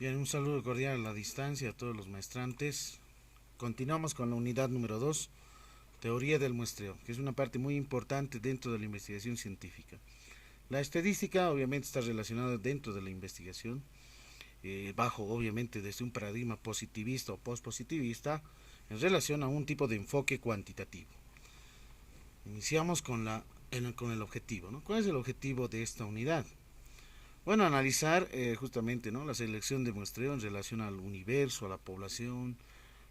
Bien, un saludo cordial a la distancia a todos los maestrantes. Continuamos con la unidad número 2, teoría del muestreo, que es una parte muy importante dentro de la investigación científica. La estadística obviamente está relacionada dentro de la investigación, bajo obviamente desde un paradigma positivista o postpositivista en relación a un tipo de enfoque cuantitativo. Iniciamos con el objetivo, ¿no? ¿Cuál es el objetivo de esta unidad? Bueno, analizar justamente, ¿no?, la selección de muestreo en relación al universo, a la población,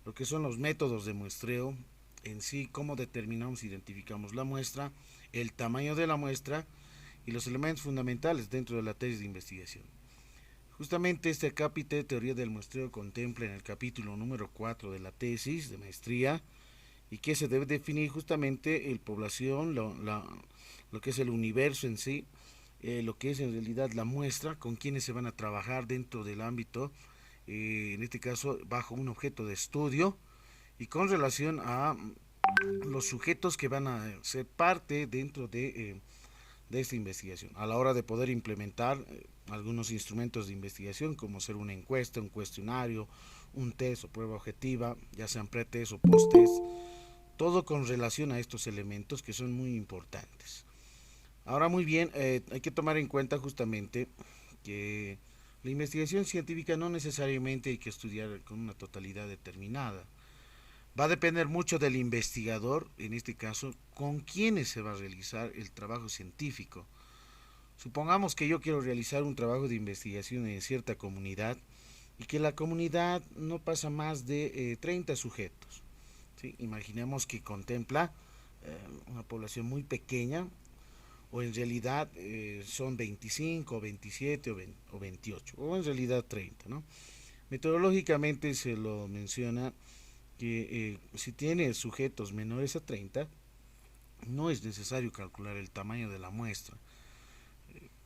lo que son los métodos de muestreo en sí, cómo determinamos, identificamos la muestra, el tamaño de la muestra y los elementos fundamentales dentro de la tesis de investigación. Justamente este capítulo de teoría del muestreo contempla en el capítulo número 4 de la tesis de maestría y que se debe definir justamente el población, lo que es el universo en sí, lo que es en realidad la muestra, con quienes se van a trabajar dentro del ámbito, en este caso bajo un objeto de estudio y con relación a los sujetos que van a ser parte dentro de esta investigación, a la hora de poder implementar algunos instrumentos de investigación como ser una encuesta, un cuestionario, un test o prueba objetiva, ya sean pre-test o post-test, todo con relación a estos elementos que son muy importantes. Ahora muy bien, hay que tomar en cuenta justamente que la investigación científica no necesariamente hay que estudiar con una totalidad determinada. Va a depender mucho del investigador, en este caso, con quienes se va a realizar el trabajo científico. Supongamos que yo quiero realizar un trabajo de investigación en cierta comunidad y que la comunidad no pasa más de 30 sujetos. ¿Sí? Imaginemos que contempla una población muy pequeña, o en realidad son 25, 27 o 28, o en realidad 30, ¿no? Metodológicamente se lo menciona que si tiene sujetos menores a 30, no es necesario calcular el tamaño de la muestra.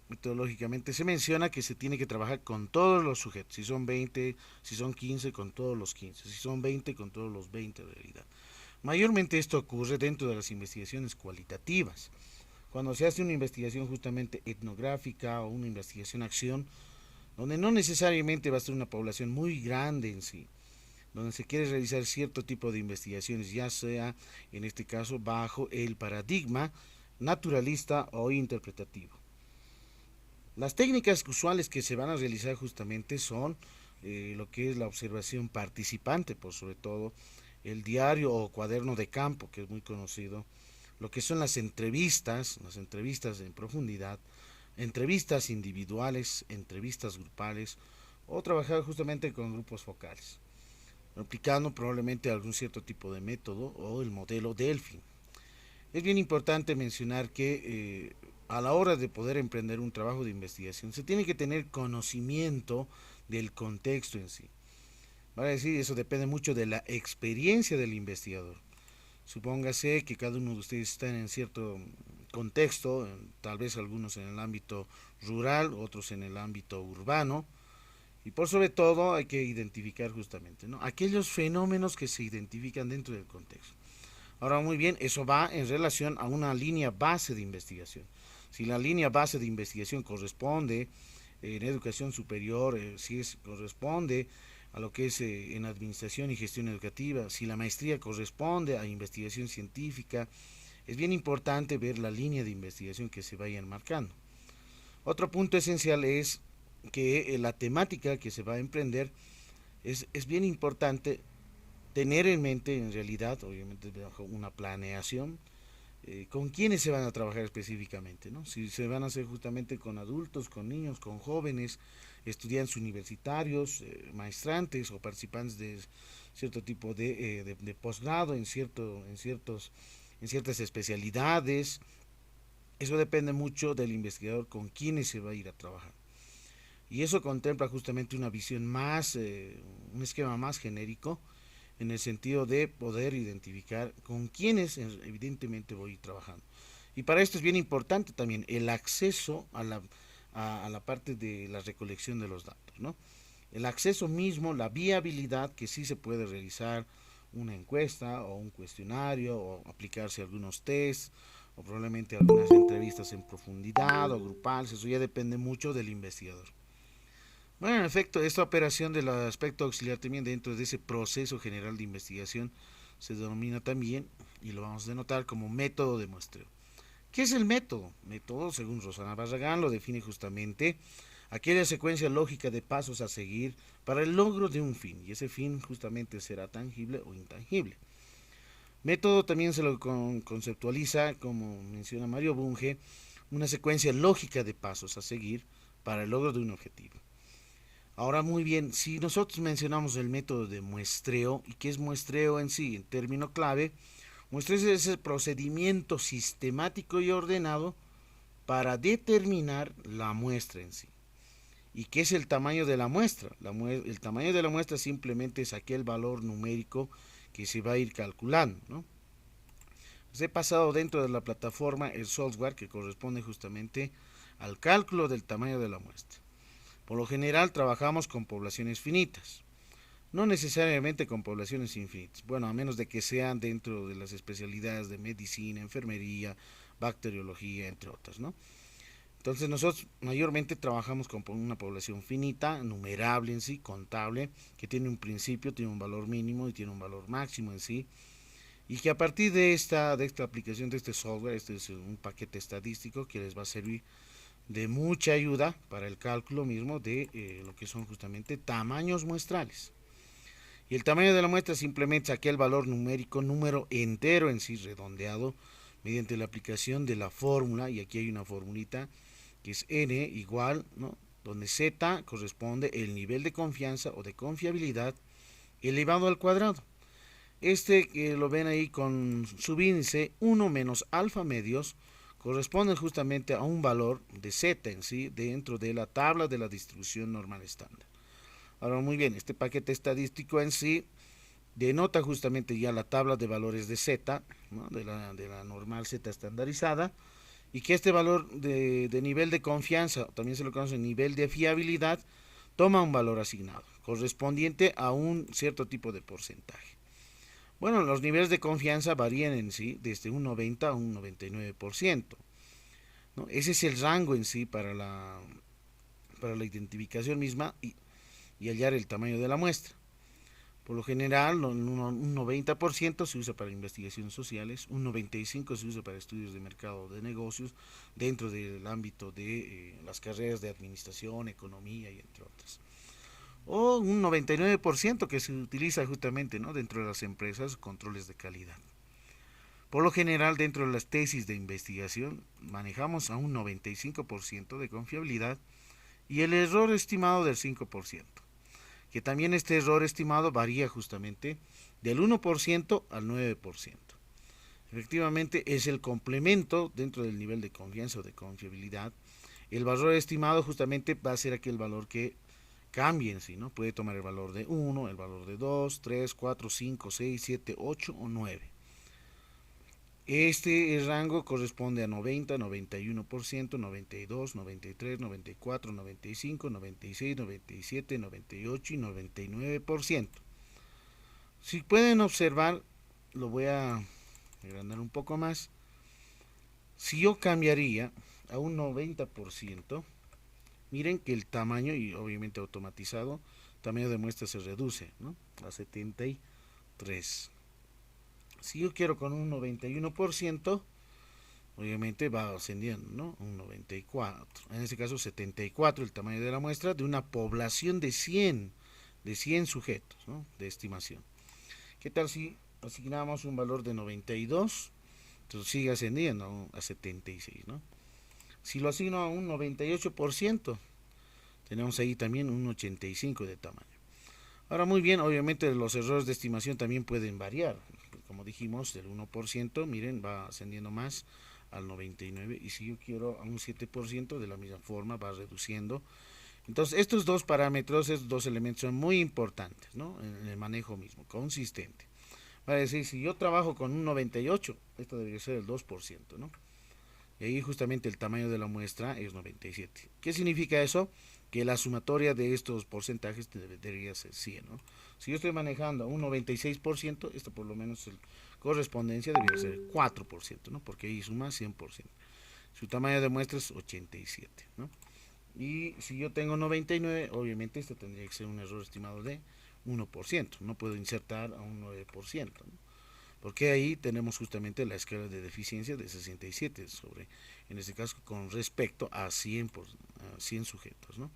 Metodológicamente se menciona que se tiene que trabajar con todos los sujetos, si son 20, si son 15, con todos los 15, si son 20, con todos los 20 en realidad. Mayormente esto ocurre dentro de las investigaciones cualitativas. Cuando se hace una investigación justamente etnográfica o una investigación acción, donde no necesariamente va a ser una población muy grande en sí, donde se quiere realizar cierto tipo de investigaciones, ya sea en este caso bajo el paradigma naturalista o interpretativo. Las técnicas usuales que se van a realizar justamente son lo que es la observación participante, por sobre todo el diario o cuaderno de campo, que es muy conocido, lo que son las entrevistas en profundidad, entrevistas individuales, entrevistas grupales o trabajar justamente con grupos focales, aplicando probablemente algún cierto tipo de método o el modelo Delphi. Es bien importante mencionar que a la hora de poder emprender un trabajo de investigación se tiene que tener conocimiento del contexto en sí. Vale decir, eso depende mucho de la experiencia del investigador. Supóngase que cada uno de ustedes está en cierto contexto, tal vez algunos en el ámbito rural, otros en el ámbito urbano, y por sobre todo hay que identificar justamente, ¿no?, aquellos fenómenos que se identifican dentro del contexto. Ahora muy bien, eso va en relación a una línea base de investigación. Si la línea base de investigación corresponde en educación superior, si corresponde a lo que es en administración y gestión educativa, si la maestría corresponde a investigación científica, es bien importante ver la línea de investigación que se vaya enmarcando. Otro punto esencial es que la temática que se va a emprender es bien importante tener en mente, en realidad, obviamente bajo una planeación, con quiénes se van a trabajar específicamente, ¿no? Si se van a hacer justamente con adultos, con niños, con jóvenes, estudiantes universitarios, maestrantes o participantes de cierto tipo de posgrado en ciertas especialidades. Eso depende mucho del investigador con quienes se va a ir a trabajar. Y eso contempla justamente una visión más, un esquema más genérico, en el sentido de poder identificar con quiénes evidentemente voy trabajando. Y para esto es bien importante también el acceso a la parte de la recolección de los datos, ¿no? El acceso mismo, la viabilidad que sí se puede realizar una encuesta o un cuestionario o aplicarse algunos tests o probablemente algunas entrevistas en profundidad o grupales, eso ya depende mucho del investigador. Bueno, en efecto, esta operación del aspecto auxiliar también dentro de ese proceso general de investigación se denomina también, y lo vamos a denotar como método de muestreo. ¿Qué es el método? Método, según Rosana Barragán, lo define justamente aquella secuencia lógica de pasos a seguir para el logro de un fin, y ese fin justamente será tangible o intangible. Método también se lo conceptualiza, como menciona Mario Bunge, una secuencia lógica de pasos a seguir para el logro de un objetivo. Ahora muy bien, si nosotros mencionamos el método de muestreo, ¿y qué es muestreo en sí? En término clave, muestreo es ese procedimiento sistemático y ordenado para determinar la muestra en sí. ¿Y qué es el tamaño de la muestra? El tamaño de la muestra simplemente es aquel valor numérico que se va a ir calculando, ¿no? Pues he pasado dentro de la plataforma el software que corresponde justamente al cálculo del tamaño de la muestra. Por lo general trabajamos con poblaciones finitas, no necesariamente con poblaciones infinitas, bueno, a menos de que sean dentro de las especialidades de medicina, enfermería, bacteriología, entre otras, ¿no? Entonces nosotros mayormente trabajamos con una población finita, numerable en sí, contable, que tiene un principio, tiene un valor mínimo y tiene un valor máximo en sí, y que a partir de esta aplicación de este software, este es un paquete estadístico que les va a servir de mucha ayuda para el cálculo mismo de lo que son justamente tamaños muestrales. Y el tamaño de la muestra simplemente es aquel valor numérico, número entero en sí, redondeado, mediante la aplicación de la fórmula, y aquí hay una formulita que es n igual, ¿no? Donde z corresponde el nivel de confianza o de confiabilidad elevado al cuadrado. Este que lo ven ahí con subíndice 1 menos alfa medios corresponde justamente a un valor de z en sí dentro de la tabla de la distribución normal estándar. Ahora muy bien, este paquete estadístico en sí denota justamente ya la tabla de valores de z, ¿no? de la normal z estandarizada, y que este valor de nivel de confianza, también se lo conoce nivel de fiabilidad, toma un valor asignado, correspondiente a un cierto tipo de porcentaje. Bueno, los niveles de confianza varían en sí desde un 90 a un 99%, ¿no? Ese es el rango en sí para la identificación misma y hallar el tamaño de la muestra. Por lo general, un 90% se usa para investigaciones sociales, un 95% se usa para estudios de mercado de negocios dentro del ámbito de las carreras de administración, economía y entre otras. O un 99% que se utiliza justamente, ¿no? Dentro de las empresas, controles de calidad. Por lo general, dentro de las tesis de investigación, manejamos a un 95% de confiabilidad y el error estimado del 5%, que también este error estimado varía justamente del 1% al 9%. Efectivamente, es el complemento dentro del nivel de confianza o de confiabilidad. El valor estimado justamente va a ser aquel valor que cambie en sí, ¿no? Puede tomar el valor de 1, el valor de 2, 3, 4, 5, 6, 7, 8 o 9. Este rango corresponde a 90, 91%, 92, 93, 94, 95, 96, 97, 98 y 99%. Si pueden observar, lo voy a agrandar un poco más. Si yo cambiaría a un 90%, miren que el tamaño, y obviamente automatizado, tamaño de muestra se reduce, ¿no? A 73. Si yo quiero con un 91%, obviamente va ascendiendo, ¿no? Un 94. En este caso 74 el tamaño de la muestra de una población de 100 sujetos, ¿no? De estimación. ¿Qué tal si asignamos un valor de 92? Entonces sigue ascendiendo a 76, ¿no? Si lo asigno a un 98%, tenemos ahí también un 85 de tamaño. Ahora muy bien, obviamente los errores de estimación también pueden variar. Como dijimos, del 1%, miren, va ascendiendo más al 99%, y si yo quiero a un 7%, de la misma forma va reduciendo. Entonces, estos dos parámetros, estos dos elementos son muy importantes, ¿no? En el manejo mismo, consistente. Va a decir, si yo trabajo con un 98, esto debería ser el 2%, ¿no? Y ahí justamente el tamaño de la muestra es 97. ¿Qué significa eso? Que la sumatoria de estos porcentajes debería ser 100, ¿no? Si yo estoy manejando un 96%, esto por lo menos el correspondencia debería ser 4%, ¿no? Porque ahí suma 100%. Su tamaño de muestra es 87, ¿no? Y si yo tengo 99, obviamente esto tendría que ser un error estimado de 1%. No puedo insertar a un 9%, ¿no? Porque ahí tenemos justamente la escala de deficiencia de 67 sobre, en este caso, con respecto a 100 sujetos, ¿no?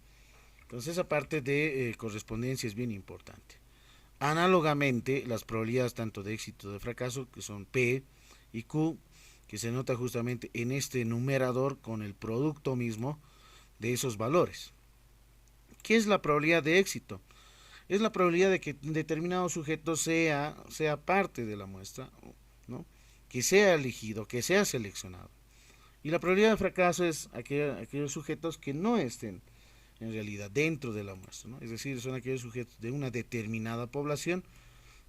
Entonces esa parte de correspondencia es bien importante. Análogamente, las probabilidades tanto de éxito o de fracaso, que son P y Q, que se nota justamente en este numerador con el producto mismo de esos valores. ¿Qué es la probabilidad de éxito? Es la probabilidad de que un determinado sujeto sea parte de la muestra, ¿no? Que sea elegido, que sea seleccionado. Y la probabilidad de fracaso es aquellos sujetos que no estén en realidad dentro de la muestra, ¿no? Es decir, son aquellos sujetos de una determinada población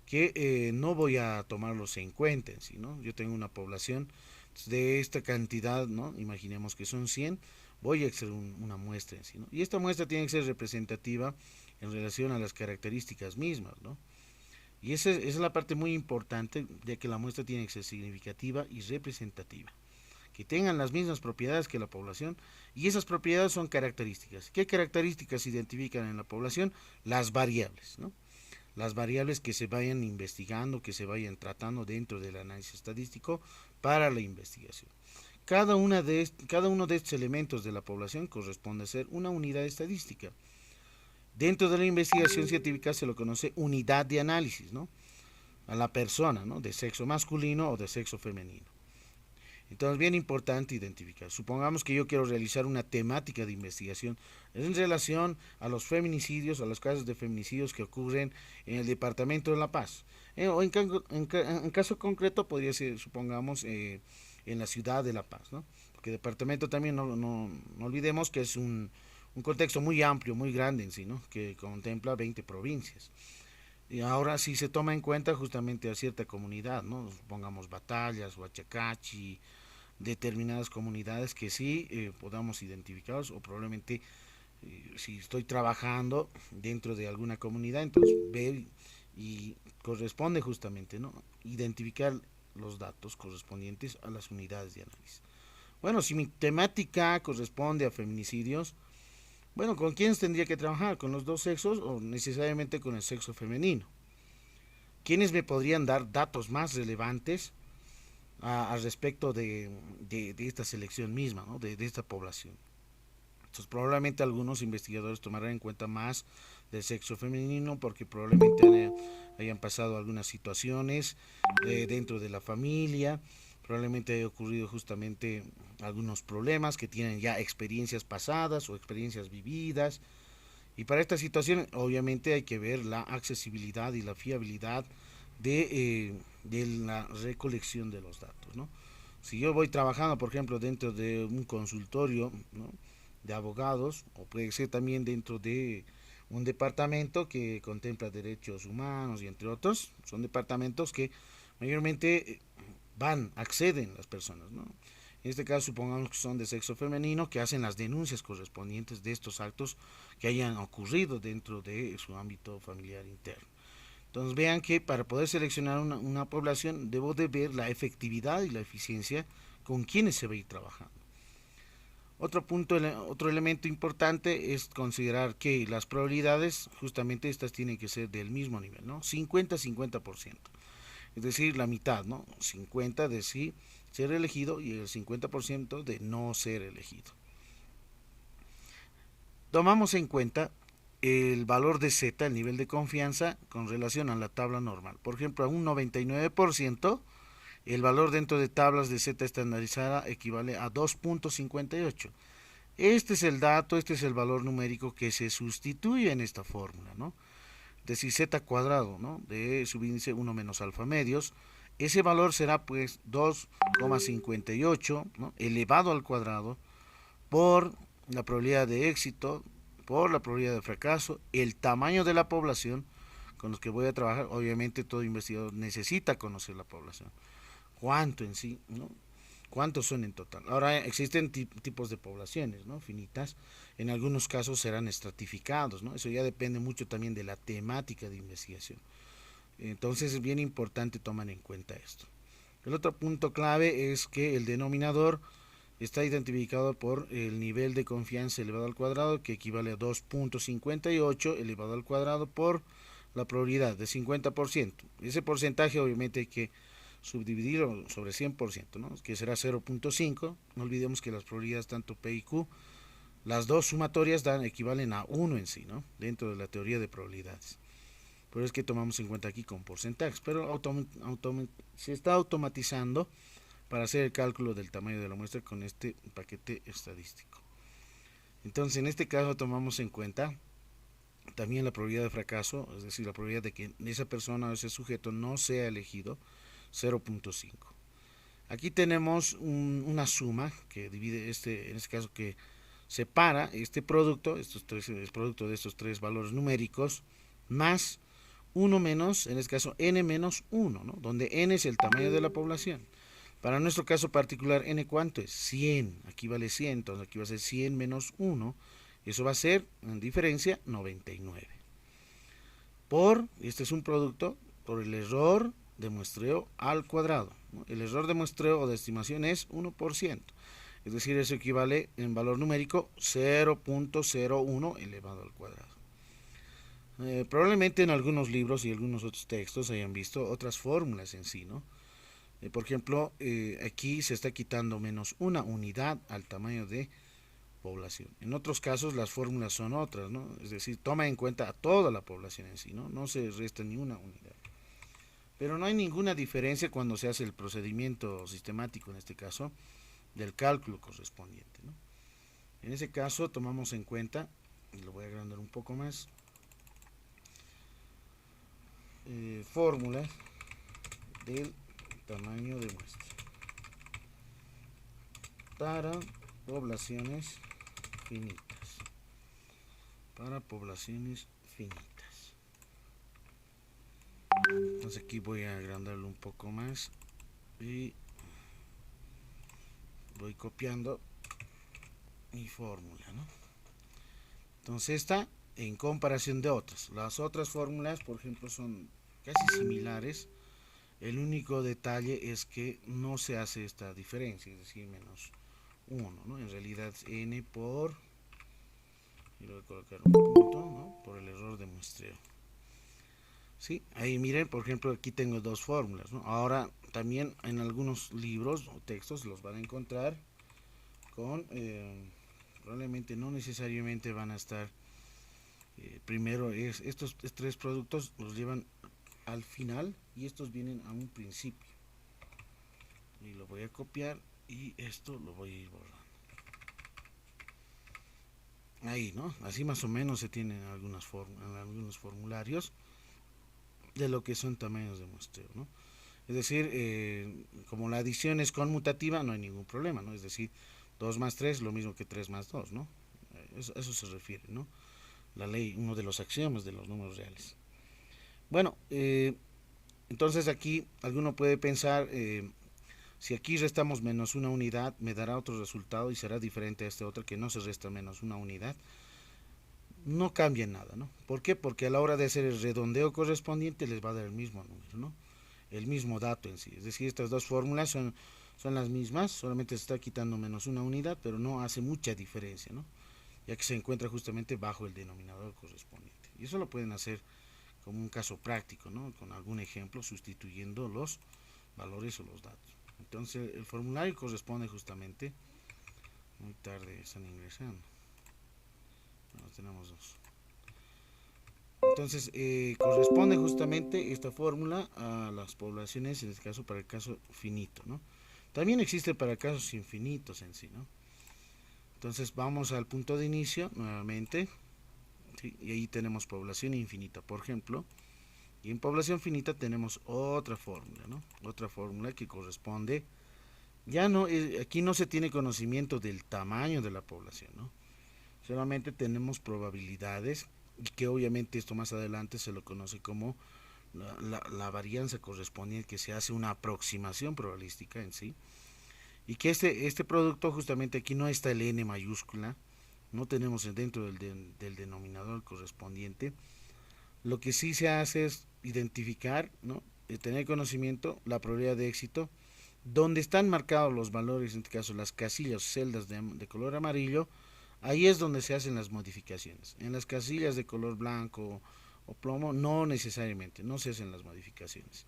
que no voy a tomarlos en cuenta en sí, ¿no? Yo tengo una población de esta cantidad, ¿no? Imaginemos que son 100, voy a hacer una muestra en sí, ¿no? Y esta muestra tiene que ser representativa en relación a las características mismas, ¿no? Y esa es la parte muy importante, ya que la muestra tiene que ser significativa y representativa, que tengan las mismas propiedades que la población, y esas propiedades son características. ¿Qué características se identifican en la población? Las variables, ¿no? Las variables que se vayan investigando, que se vayan tratando dentro del análisis estadístico para la investigación. Cada uno de estos elementos de la población corresponde a ser una unidad estadística. Dentro de la investigación científica se lo conoce unidad de análisis, ¿no? A la persona, ¿no? De sexo masculino o de sexo femenino. Entonces, bien importante identificar. Supongamos que yo quiero realizar una temática de investigación en relación a los feminicidios, a los casos de feminicidios que ocurren en el departamento de La Paz. O en caso concreto podría ser, supongamos, en la ciudad de La Paz, ¿no? Porque departamento también no olvidemos que es un contexto muy amplio, muy grande en sí, ¿no? Que contempla 20 provincias. Y ahora sí se toma en cuenta justamente a cierta comunidad, ¿no? Supongamos Batallas, Huachacachi, determinadas comunidades que sí podamos identificarlos, o probablemente si estoy trabajando dentro de alguna comunidad, entonces ver y corresponde justamente, ¿no? Identificar los datos correspondientes a las unidades de análisis. Bueno, si mi temática corresponde a feminicidios, bueno, ¿con quiénes tendría que trabajar? ¿Con los dos sexos o necesariamente con el sexo femenino? ¿Quiénes me podrían dar datos más relevantes al respecto de esta selección misma, ¿no? De esta población? Entonces, probablemente algunos investigadores tomarán en cuenta más del sexo femenino porque probablemente hayan pasado algunas situaciones dentro de la familia, probablemente haya ocurrido justamente algunos problemas que tienen ya experiencias pasadas o experiencias vividas. Y para esta situación, obviamente, hay que ver la accesibilidad y la fiabilidad de la recolección de los datos, ¿no? Si yo voy trabajando, por ejemplo, dentro de un consultorio, ¿no? De abogados, o puede ser también dentro de un departamento que contempla derechos humanos y entre otros, son departamentos que mayormente acceden las personas, ¿no? En este caso supongamos que son de sexo femenino, que hacen las denuncias correspondientes de estos actos que hayan ocurrido dentro de su ámbito familiar interno. Entonces vean que para poder seleccionar una población debo de ver la efectividad y la eficiencia con quienes se va a ir trabajando. Otro elemento importante es considerar que las probabilidades, justamente estas tienen que ser del mismo nivel, ¿no? 50-50%. Es decir, la mitad, ¿no? 50 de sí ser elegido y el 50% de no ser elegido. Tomamos en cuenta el valor de Z, el nivel de confianza, con relación a la tabla normal. Por ejemplo, a un 99%, el valor dentro de tablas de Z estandarizada equivale a 2.58. Este es el dato, este es el valor numérico que se sustituye en esta fórmula, ¿no? Es decir, Z cuadrado, ¿no? De subíndice 1 menos alfa medios. Ese valor será pues 2,58, ¿no? Elevado al cuadrado por la probabilidad de éxito, por la probabilidad de fracaso, el tamaño de la población con los que voy a trabajar. Obviamente todo investigador necesita conocer la población. ¿Cuánto en sí? ¿No? ¿Cuántos son en total? Ahora existen tipos de poblaciones, ¿no? Finitas. En algunos casos serán estratificados, ¿no? Eso ya depende mucho también de la temática de investigación. Entonces es bien importante tomar en cuenta esto. El otro punto clave es que el denominador está identificado por el nivel de confianza elevado al cuadrado, que equivale a 2.58 elevado al cuadrado por la probabilidad de 50%. Ese porcentaje obviamente hay que subdividirlo sobre 100%, ¿no? Que será 0.5. No olvidemos que las probabilidades tanto P y Q, las dos sumatorias equivalen a 1 en sí, ¿no? Dentro de la teoría de probabilidades. Por eso es que tomamos en cuenta aquí con porcentajes, pero se está automatizando para hacer el cálculo del tamaño de la muestra con este paquete estadístico. Entonces, en este caso tomamos en cuenta también la probabilidad de fracaso, es decir, la probabilidad de que esa persona o ese sujeto no sea elegido, 0.5. Aquí tenemos una suma que divide en este caso que separa este producto, el producto de estos tres valores numéricos, más 1 menos, en este caso n menos 1, ¿no? Donde n es el tamaño de la población. Para nuestro caso particular, n ¿cuánto es? 100, aquí vale 100, entonces aquí va a ser 100 menos 1, eso va a ser, en diferencia, 99. Este es un producto, por el error de muestreo al cuadrado, ¿no? El error de muestreo o de estimación es 1%, es decir, eso equivale en valor numérico 0.01 elevado al cuadrado. Probablemente en algunos libros y algunos otros textos hayan visto otras fórmulas en sí, ¿no? Por ejemplo, aquí se está quitando menos una unidad al tamaño de población. En otros casos las fórmulas son otras, ¿no? Es decir, toma en cuenta a toda la población en sí, ¿no? No se resta ni una unidad. Pero no hay ninguna diferencia cuando se hace el procedimiento sistemático, en este caso, del cálculo correspondiente, ¿no? En ese caso tomamos en cuenta, y lo voy a agrandar un poco más, fórmula del tamaño de muestra para poblaciones finitas. Para poblaciones finitas. Entonces aquí voy a agrandarlo un poco más y voy copiando mi fórmula, ¿no? Entonces esta en comparación de otras. Las otras fórmulas, por ejemplo, son casi similares. El único detalle es que no se hace esta diferencia, es decir, menos 1, ¿no? En realidad es n por, y lo voy a colocar un punto, ¿no? Por el error de muestreo. ¿Sí? Ahí miren, por ejemplo, aquí tengo dos fórmulas, ¿no? Ahora también en algunos libros o textos los van a encontrar con, probablemente no necesariamente van a estar, primero estos tres productos los llevan al final y estos vienen a un principio. Y lo voy a copiar y esto lo voy a ir borrando. Ahí, ¿no? Así más o menos se tienen algunos formularios de lo que son tamaños de muestreo, ¿no? Es decir, como la adición es conmutativa, no hay ningún problema, ¿no? Es decir, 2 más 3 lo mismo que 3 más 2, ¿no? Eso se refiere, ¿no? La ley, uno de los axiomas de los números reales. Bueno, entonces aquí alguno puede pensar, si aquí restamos menos una unidad, me dará otro resultado y será diferente a este otro que no se resta menos una unidad. No cambia nada, ¿no? ¿Por qué? Porque a la hora de hacer el redondeo correspondiente les va a dar el mismo número, ¿no? El mismo dato en sí. Es decir, estas dos fórmulas son las mismas, solamente se está quitando menos una unidad, pero no hace mucha diferencia, ¿no? Ya que se encuentra justamente bajo el denominador correspondiente. Y eso lo pueden hacer como un caso práctico, ¿no? Con algún ejemplo, sustituyendo los valores o los datos. Entonces, el formulario corresponde justamente, muy tarde están ingresando. No, tenemos dos. Entonces, corresponde justamente esta fórmula a las poblaciones, en este caso para el caso finito, ¿no? También existe para casos infinitos en sí, ¿no? Entonces vamos al punto de inicio nuevamente, ¿sí? Y ahí tenemos población infinita, por ejemplo, y en población finita tenemos otra fórmula, ¿no? Otra fórmula que corresponde, ya no, aquí no se tiene conocimiento del tamaño de la población, ¿no? Solamente tenemos probabilidades y que obviamente esto más adelante se lo conoce como la varianza correspondiente, que se hace una aproximación probabilística en sí, y que este producto justamente aquí no está el n mayúscula, no tenemos dentro del denominador correspondiente. Lo que sí se hace es identificar, ¿no? Tener conocimiento, la probabilidad de éxito Donde están marcados los valores, en este caso las casillas, celdas de color amarillo, ahí es donde se hacen las modificaciones. En las casillas de color blanco o plomo, no necesariamente, no se hacen las modificaciones.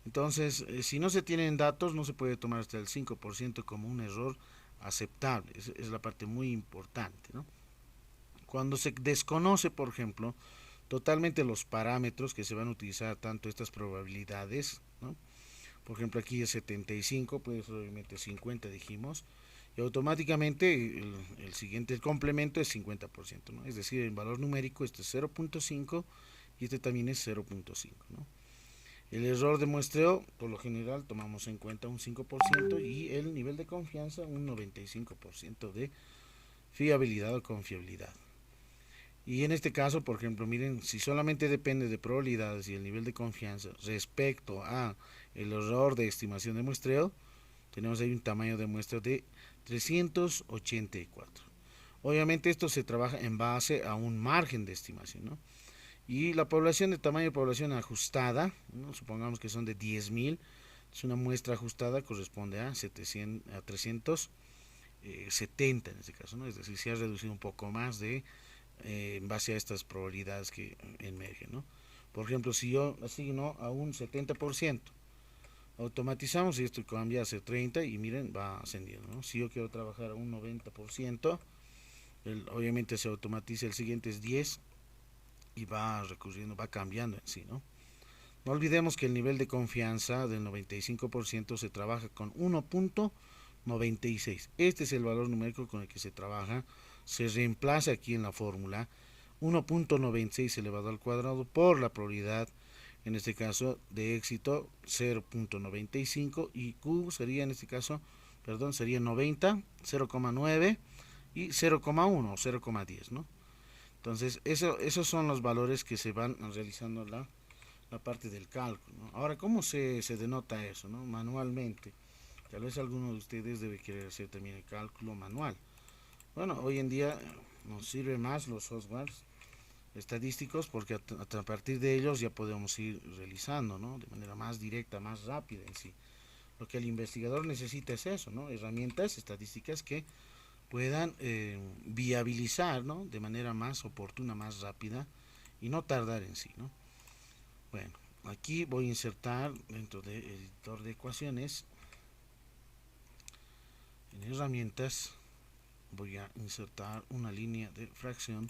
Entonces, si no se tienen datos, no se puede tomar hasta el 5% como un error aceptable. Es la parte muy importante, ¿no? Cuando se desconoce, por ejemplo, totalmente los parámetros que se van a utilizar, tanto estas probabilidades, ¿no? Por ejemplo, aquí es 75, pues obviamente 50 dijimos, y automáticamente el siguiente el complemento es 50%, ¿no? Es decir, el valor numérico este es 0.5 y este también es 0.5, ¿no? El error de muestreo, por lo general, tomamos en cuenta un 5% y el nivel de confianza un 95% de fiabilidad o confiabilidad. Y en este caso, por ejemplo, miren, si solamente depende de probabilidades y el nivel de confianza respecto a el error de estimación de muestreo, tenemos ahí un tamaño de muestreo de 384. Obviamente esto se trabaja en base a un margen de estimación, ¿no? Y la población de tamaño de población ajustada, ¿no? Supongamos que son de 10.000, es una muestra ajustada, corresponde a 370 en este caso, ¿no? Es decir, se ha reducido un poco más en base a estas probabilidades que emergen, ¿no? Por ejemplo, si yo asigno a un 70%, automatizamos y esto cambia a ser 30 y miren, va ascendiendo, ¿no? Si yo quiero trabajar a un 90%, obviamente se automatiza, el siguiente es 10 y va recurriendo, va cambiando en sí, ¿no? No olvidemos que el nivel de confianza del 95% se trabaja con 1.96. Este es el valor numérico con el que se trabaja. Se reemplaza aquí en la fórmula 1.96 elevado al cuadrado por la probabilidad, en este caso de éxito 0.95 y Q sería en este caso, perdón, sería 90, 0,9 y 0,1 o 0,10, ¿no? Entonces, esos son los valores que se van realizando la parte del cálculo, ¿no? Ahora, ¿cómo se denota eso, ¿no? Manualmente. Tal vez alguno de ustedes debe querer hacer también el cálculo manual. Bueno, hoy en día nos sirve más los softwares estadísticos porque a partir de ellos ya podemos ir realizando, ¿no? De manera más directa, más rápida en sí. Lo que el investigador necesita es eso, ¿no? Herramientas estadísticas que puedan viabilizar, ¿no? De manera más oportuna, más rápida y no tardar en sí, ¿no? Bueno, aquí voy a insertar dentro del editor de ecuaciones, en herramientas, voy a insertar una línea de fracción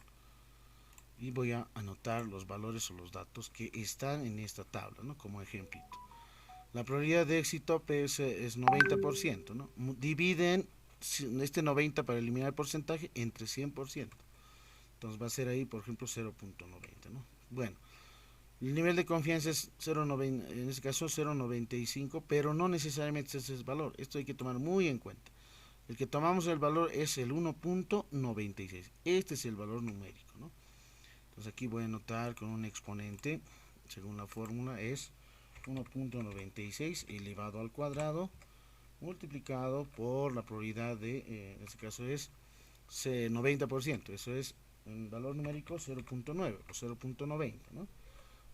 y voy a anotar los valores o los datos que están en esta tabla, ¿no? Como ejemplito. La probabilidad de éxito pues, es 90%, ¿no? Dividen este 90 para eliminar el porcentaje entre 100%. Entonces va a ser ahí, por ejemplo, 0.90, ¿no? Bueno, el nivel de confianza es 0.90, en este caso 0.95, pero no necesariamente ese es el valor. Esto hay que tomar muy en cuenta. El que tomamos el valor es el 1.96. Este es el valor numérico, ¿no? Entonces aquí voy a anotar con un exponente, según la fórmula, es 1.96 elevado al cuadrado multiplicado por la probabilidad de, en este caso es 90%, eso es un valor numérico 0.9 o 0.90, ¿no?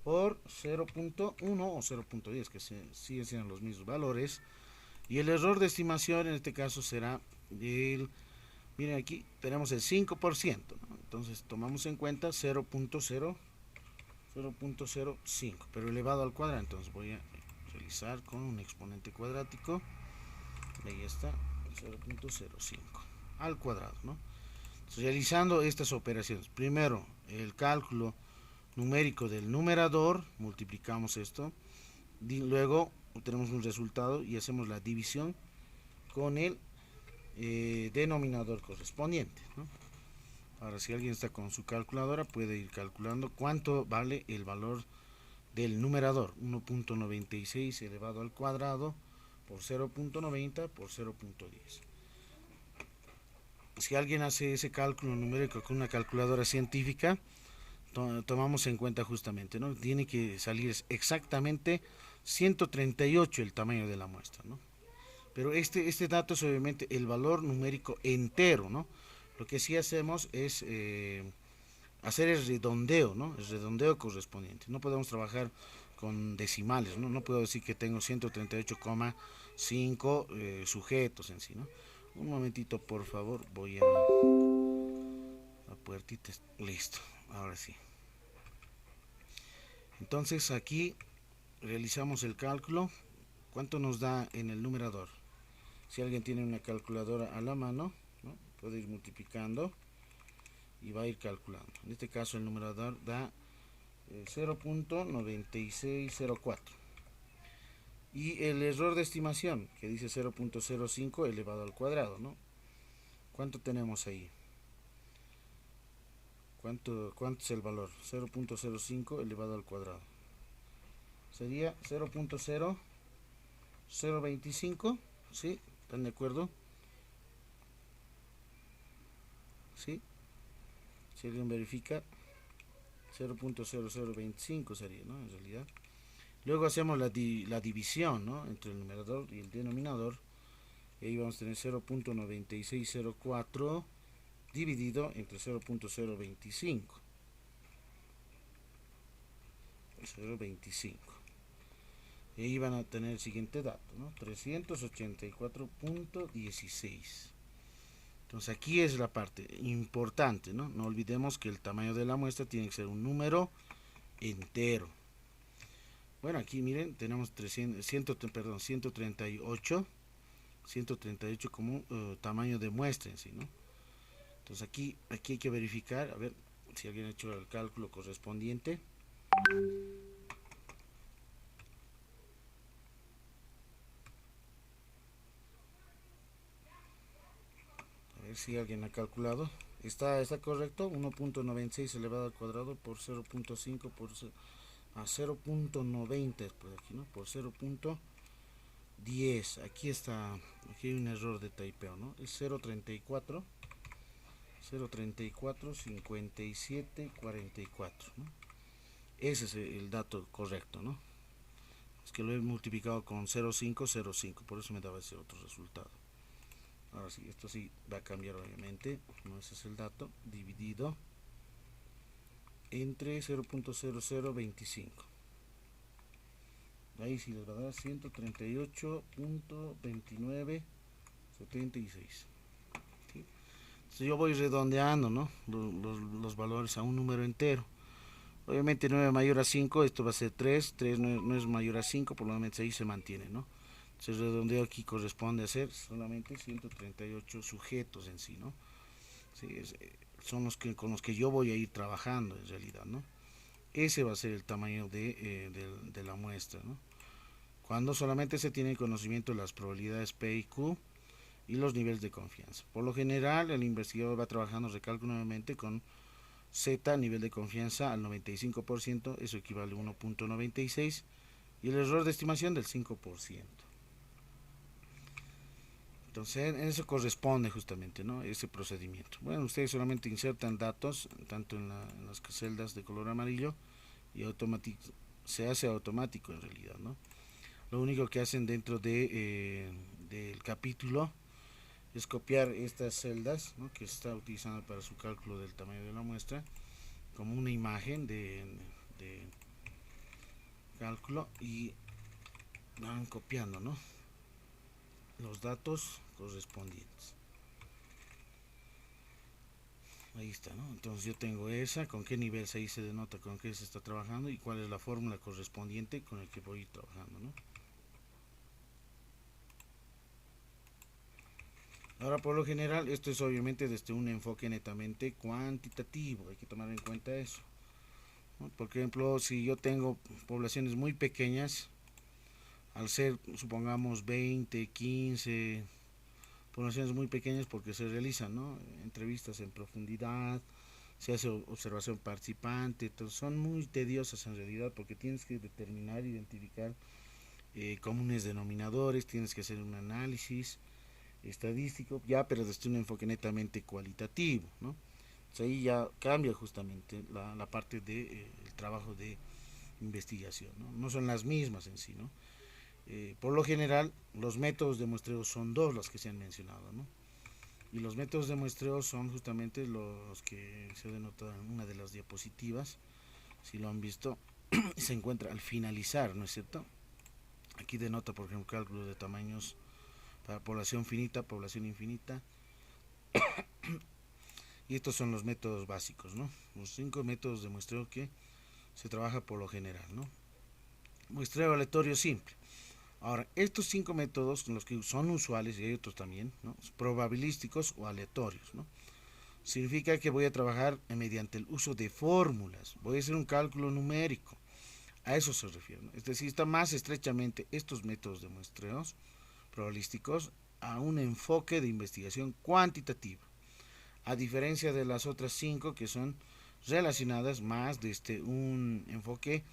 Por 0.1 o 0.10, que siguen siendo los mismos valores. Y el error de estimación en este caso será miren aquí tenemos el 5%, ¿no? Entonces tomamos en cuenta 0.05, pero elevado al cuadrado. Entonces voy a realizar con un exponente cuadrático. Ahí está, 0.05 al cuadrado, ¿no? Entonces, realizando estas operaciones, primero el cálculo numérico del numerador, multiplicamos esto, luego obtenemos un resultado y hacemos la división con el denominador correspondiente, ¿no? Ahora, si alguien está con su calculadora, puede ir calculando cuánto vale el valor del numerador, 1.96 elevado al cuadrado por 0.90 por 0.10. Si alguien hace ese cálculo numérico con una calculadora científica, tomamos en cuenta justamente, ¿no? Tiene que salir exactamente 138 el tamaño de la muestra, ¿no? Pero este dato es obviamente el valor numérico entero, ¿no? Lo que sí hacemos es hacer el redondeo, ¿no? El redondeo correspondiente. No podemos trabajar con decimales, ¿no? No puedo decir que tengo 5 sujetos en sí, ¿no? Un momentito, por favor, voy a la puertita, listo, ahora sí. Entonces aquí realizamos el cálculo. ¿Cuánto nos da en el numerador? Si alguien tiene una calculadora a la mano, ¿no? Puede ir multiplicando y va a ir calculando. En este caso el numerador da 0.9604. Y el error de estimación, que dice 0.05 elevado al cuadrado, ¿no? ¿Cuánto tenemos ahí? ¿Cuánto es el valor? 0.05 elevado al cuadrado. Sería 0.0025, ¿sí? ¿Están de acuerdo? ¿Sí? Si alguien verifica, 0.0025 sería, ¿no? En realidad. Luego hacemos la división, ¿no? Entre el numerador y el denominador. Y ahí vamos a tener 0.9604 dividido entre 0.025. 0.25. Y ahí van a tener el siguiente dato, ¿no? 384.16. Entonces aquí es la parte importante, ¿no? No olvidemos que el tamaño de la muestra tiene que ser un número entero. Bueno, aquí miren, tenemos 138 como tamaño de muestra en sí, ¿no? Entonces aquí hay que verificar, a ver si alguien ha hecho el cálculo correspondiente. A ver si alguien ha calculado. Está correcto, 1.96 elevado al cuadrado por 0.5 por a 0.90 después aquí, ¿no? Por 0.10. Aquí está, aquí hay un error de typeo, ¿no? Es 0.34 57 44, ¿no? Ese es el dato correcto, ¿no? Es que lo he multiplicado con 0.505, por eso me daba ese otro resultado. Ahora sí, esto sí va a cambiar obviamente, no, ese es el dato, dividido entre 0.0025. Ahí sí les va a dar 138.2976. ¿Sí? Entonces yo voy redondeando, ¿no? Los valores a un número entero. Obviamente 9 mayor a 5, esto va a ser 3, 3 no es mayor a 5, por lo menos ahí se mantiene, ¿no? Entonces redondeo aquí corresponde a ser solamente 138 sujetos en sí, ¿no? Sí, son con los que yo voy a ir trabajando en realidad, ¿no? Ese va a ser el tamaño de la muestra, ¿no? Cuando solamente se tiene conocimiento de las probabilidades P y Q y los niveles de confianza. Por lo general, el investigador va trabajando, recalco nuevamente, con Z, nivel de confianza al 95%, eso equivale a 1.96, y el error de estimación del 5%. Entonces, en eso corresponde justamente, ¿no? Ese procedimiento. Bueno, ustedes solamente insertan datos, tanto en las celdas de color amarillo, y se hace automático en realidad, ¿no? Lo único que hacen dentro del capítulo es copiar estas celdas, ¿no? Que se está utilizando para su cálculo del tamaño de la muestra, como una imagen de cálculo, y van copiando, ¿no? Los datos correspondientes. Ahí está, ¿no? Entonces yo tengo esa, con qué nivel ahí se denota con qué se está trabajando y cuál es la fórmula correspondiente con el que voy a ir trabajando, ¿no? Ahora, por lo general, esto es obviamente desde un enfoque netamente cuantitativo, hay que tomar en cuenta eso, ¿no? Por ejemplo, si yo tengo poblaciones muy pequeñas, al ser, supongamos, 20, 15 poblaciones muy pequeñas, porque se realizan, ¿no? Entrevistas en profundidad, se hace observación participante, entonces son muy tediosas en realidad, porque tienes que determinar, identificar comunes denominadores, tienes que hacer un análisis estadístico, ya, pero desde un enfoque netamente cualitativo, ¿no? Entonces ahí ya cambia justamente la parte del trabajo de investigación, ¿no? No son las mismas en sí, ¿no? Por lo general, los métodos de muestreo son dos los que se han mencionado, ¿no? Y los métodos de muestreo son justamente los que se denotan en una de las diapositivas, si lo han visto, se encuentra al finalizar, ¿no es cierto? Aquí denota, por ejemplo, cálculo de tamaños para población finita, población infinita. Y estos son los métodos básicos, ¿no? Los 5 métodos de muestreo que se trabaja por lo general, ¿no? Muestreo aleatorio simple. Ahora, estos 5 métodos, los que son usuales, y hay otros también, ¿no? Probabilísticos o aleatorios, ¿no? Significa que voy a trabajar mediante el uso de fórmulas, voy a hacer un cálculo numérico, a eso se refiere, ¿no? Es decir, está más estrechamente estos métodos de muestreos probabilísticos a un enfoque de investigación cuantitativa, a diferencia de las otras 5 que son relacionadas más desde un enfoque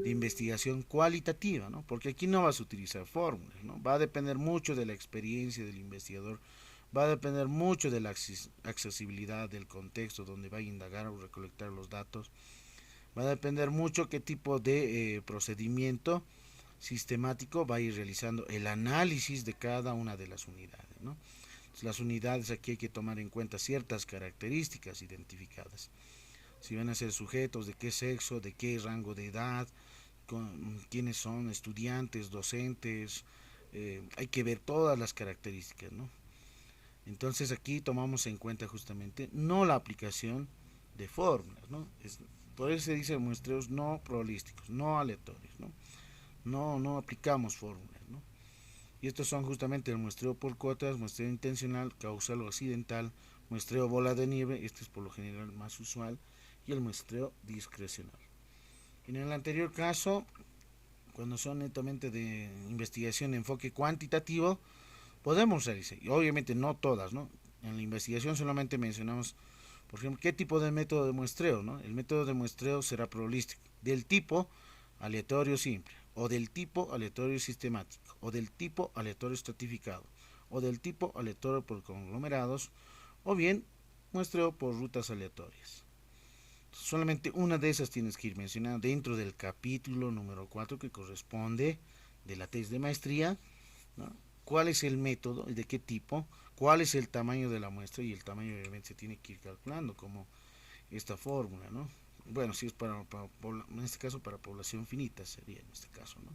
de investigación cualitativa, ¿no? Porque aquí no vas a utilizar fórmulas, ¿no? Va a depender mucho de la experiencia del investigador, va a depender mucho de la accesibilidad del contexto donde va a indagar o recolectar los datos, va a depender mucho qué tipo de procedimiento sistemático va a ir realizando el análisis de cada una de las unidades, ¿no? Entonces, las unidades aquí hay que tomar en cuenta ciertas características identificadas. Si van a ser sujetos, de qué sexo, de qué rango de edad, quiénes son, estudiantes, docentes, hay que ver todas las características, ¿no? Entonces aquí tomamos en cuenta justamente no la aplicación de fórmulas, ¿no? Por eso se dice muestreos no probabilísticos, no aleatorios, ¿no? No aplicamos fórmulas, ¿no? Y estos son justamente el muestreo por cuotas, muestreo intencional, causal o accidental, muestreo bola de nieve, este es por lo general más usual, y el muestreo discrecional. En el anterior caso, cuando son netamente de investigación de enfoque cuantitativo, podemos realizar, y obviamente no todas, ¿no? En la investigación solamente mencionamos, por ejemplo, qué tipo de método de muestreo, ¿no? El método de muestreo será probabilístico, del tipo aleatorio simple, o del tipo aleatorio sistemático, o del tipo aleatorio estratificado, o del tipo aleatorio por conglomerados, o bien muestreo por rutas aleatorias. Solamente una de esas tienes que ir mencionando dentro del capítulo número 4 que corresponde de la tesis de maestría, ¿no? ¿Cuál es el método y de qué tipo? ¿Cuál es el tamaño de la muestra? Y el tamaño obviamente se tiene que ir calculando como esta fórmula, ¿no? Bueno, si es en este caso para población finita sería en este caso, ¿no?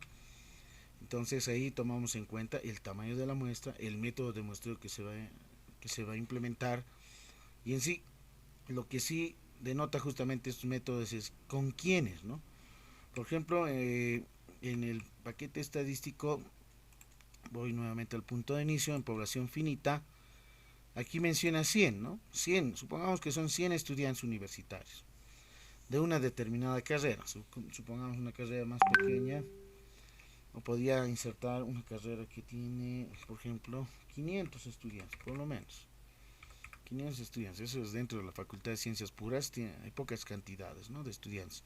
Entonces ahí tomamos en cuenta el tamaño de la muestra, el método de muestreo que se va a implementar y en sí lo que sí denota justamente estos métodos es con quiénes, ¿no? Por ejemplo, en el paquete estadístico, voy nuevamente al punto de inicio, en población finita, aquí menciona 100, ¿no? 100, supongamos que son 100 estudiantes universitarios de una determinada carrera, supongamos una carrera más pequeña, o podría insertar una carrera que tiene, por ejemplo, 500 estudiantes, por lo menos. 500 estudiantes, eso es dentro de la Facultad de Ciencias Puras, hay pocas cantidades, ¿no?, de estudiantes,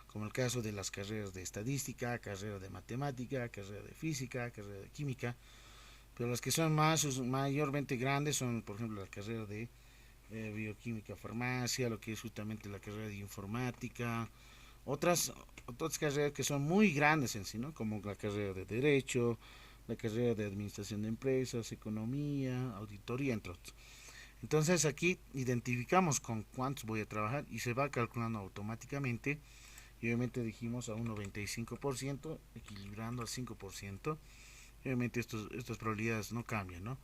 como el caso de las carreras de estadística, carrera de matemática, carrera de física, carrera de química, pero las que son mayormente grandes son, por ejemplo, la carrera de bioquímica, farmacia, lo que es justamente la carrera de informática, otras, otras carreras que son muy grandes en sí, ¿no? Como la carrera de Derecho, la carrera de Administración de Empresas, Economía, Auditoría, entre otros. Entonces aquí identificamos con cuántos voy a trabajar y se va calculando automáticamente. Y obviamente dijimos a un 95%, equilibrando al 5%. Y obviamente estas probabilidades no cambian, ¿no?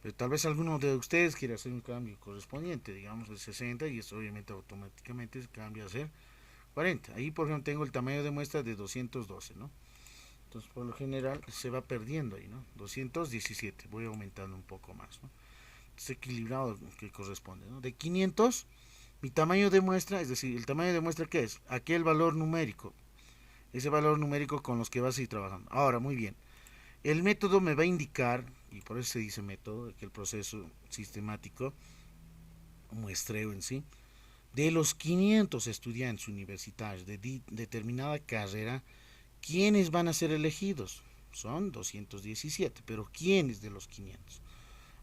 Pero tal vez alguno de ustedes quiera hacer un cambio correspondiente, digamos de 60, y eso obviamente automáticamente cambia a ser 40. Ahí por ejemplo tengo el tamaño de muestra de 212, ¿no? Entonces por lo general se va perdiendo ahí, ¿no? 217, voy aumentando un poco más, ¿no? Es equilibrado que corresponde, ¿no? De 500, mi tamaño de muestra, es decir, el tamaño de muestra, ¿qué es? Aquel valor numérico, ese valor numérico con los que vas a ir trabajando. Ahora, muy bien, el método me va a indicar, y por eso se dice método, que el proceso sistemático, muestreo en sí, de los 500 estudiantes universitarios de determinada carrera, ¿quiénes van a ser elegidos? Son 217, pero ¿quiénes de los 500?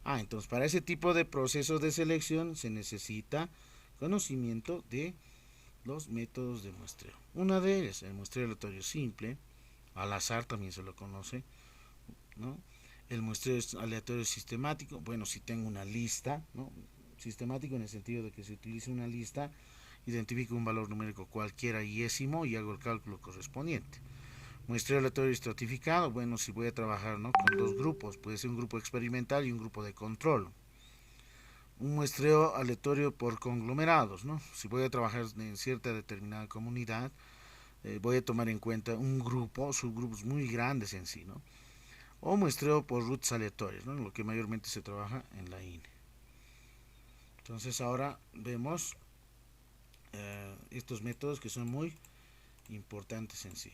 Entonces para ese tipo de procesos de selección se necesita conocimiento de los métodos de muestreo. Una de ellas, el muestreo aleatorio simple, al azar también se lo conoce, ¿no? El muestreo aleatorio sistemático, bueno, si tengo una lista, ¿no? Sistemático en el sentido de que se utiliza una lista, identifico un valor numérico cualquiera yésimo y hago el cálculo correspondiente. Muestreo aleatorio estratificado, bueno, si voy a trabajar, ¿no?, con dos grupos, puede ser un grupo experimental y un grupo de control. Un muestreo aleatorio por conglomerados, ¿no? Si voy a trabajar en cierta determinada comunidad, voy a tomar en cuenta un grupo, subgrupos muy grandes en sí, ¿no? O muestreo por rutas aleatorias, ¿no?, lo que mayormente se trabaja en la INE. Entonces ahora vemos estos métodos que son muy importantes en sí.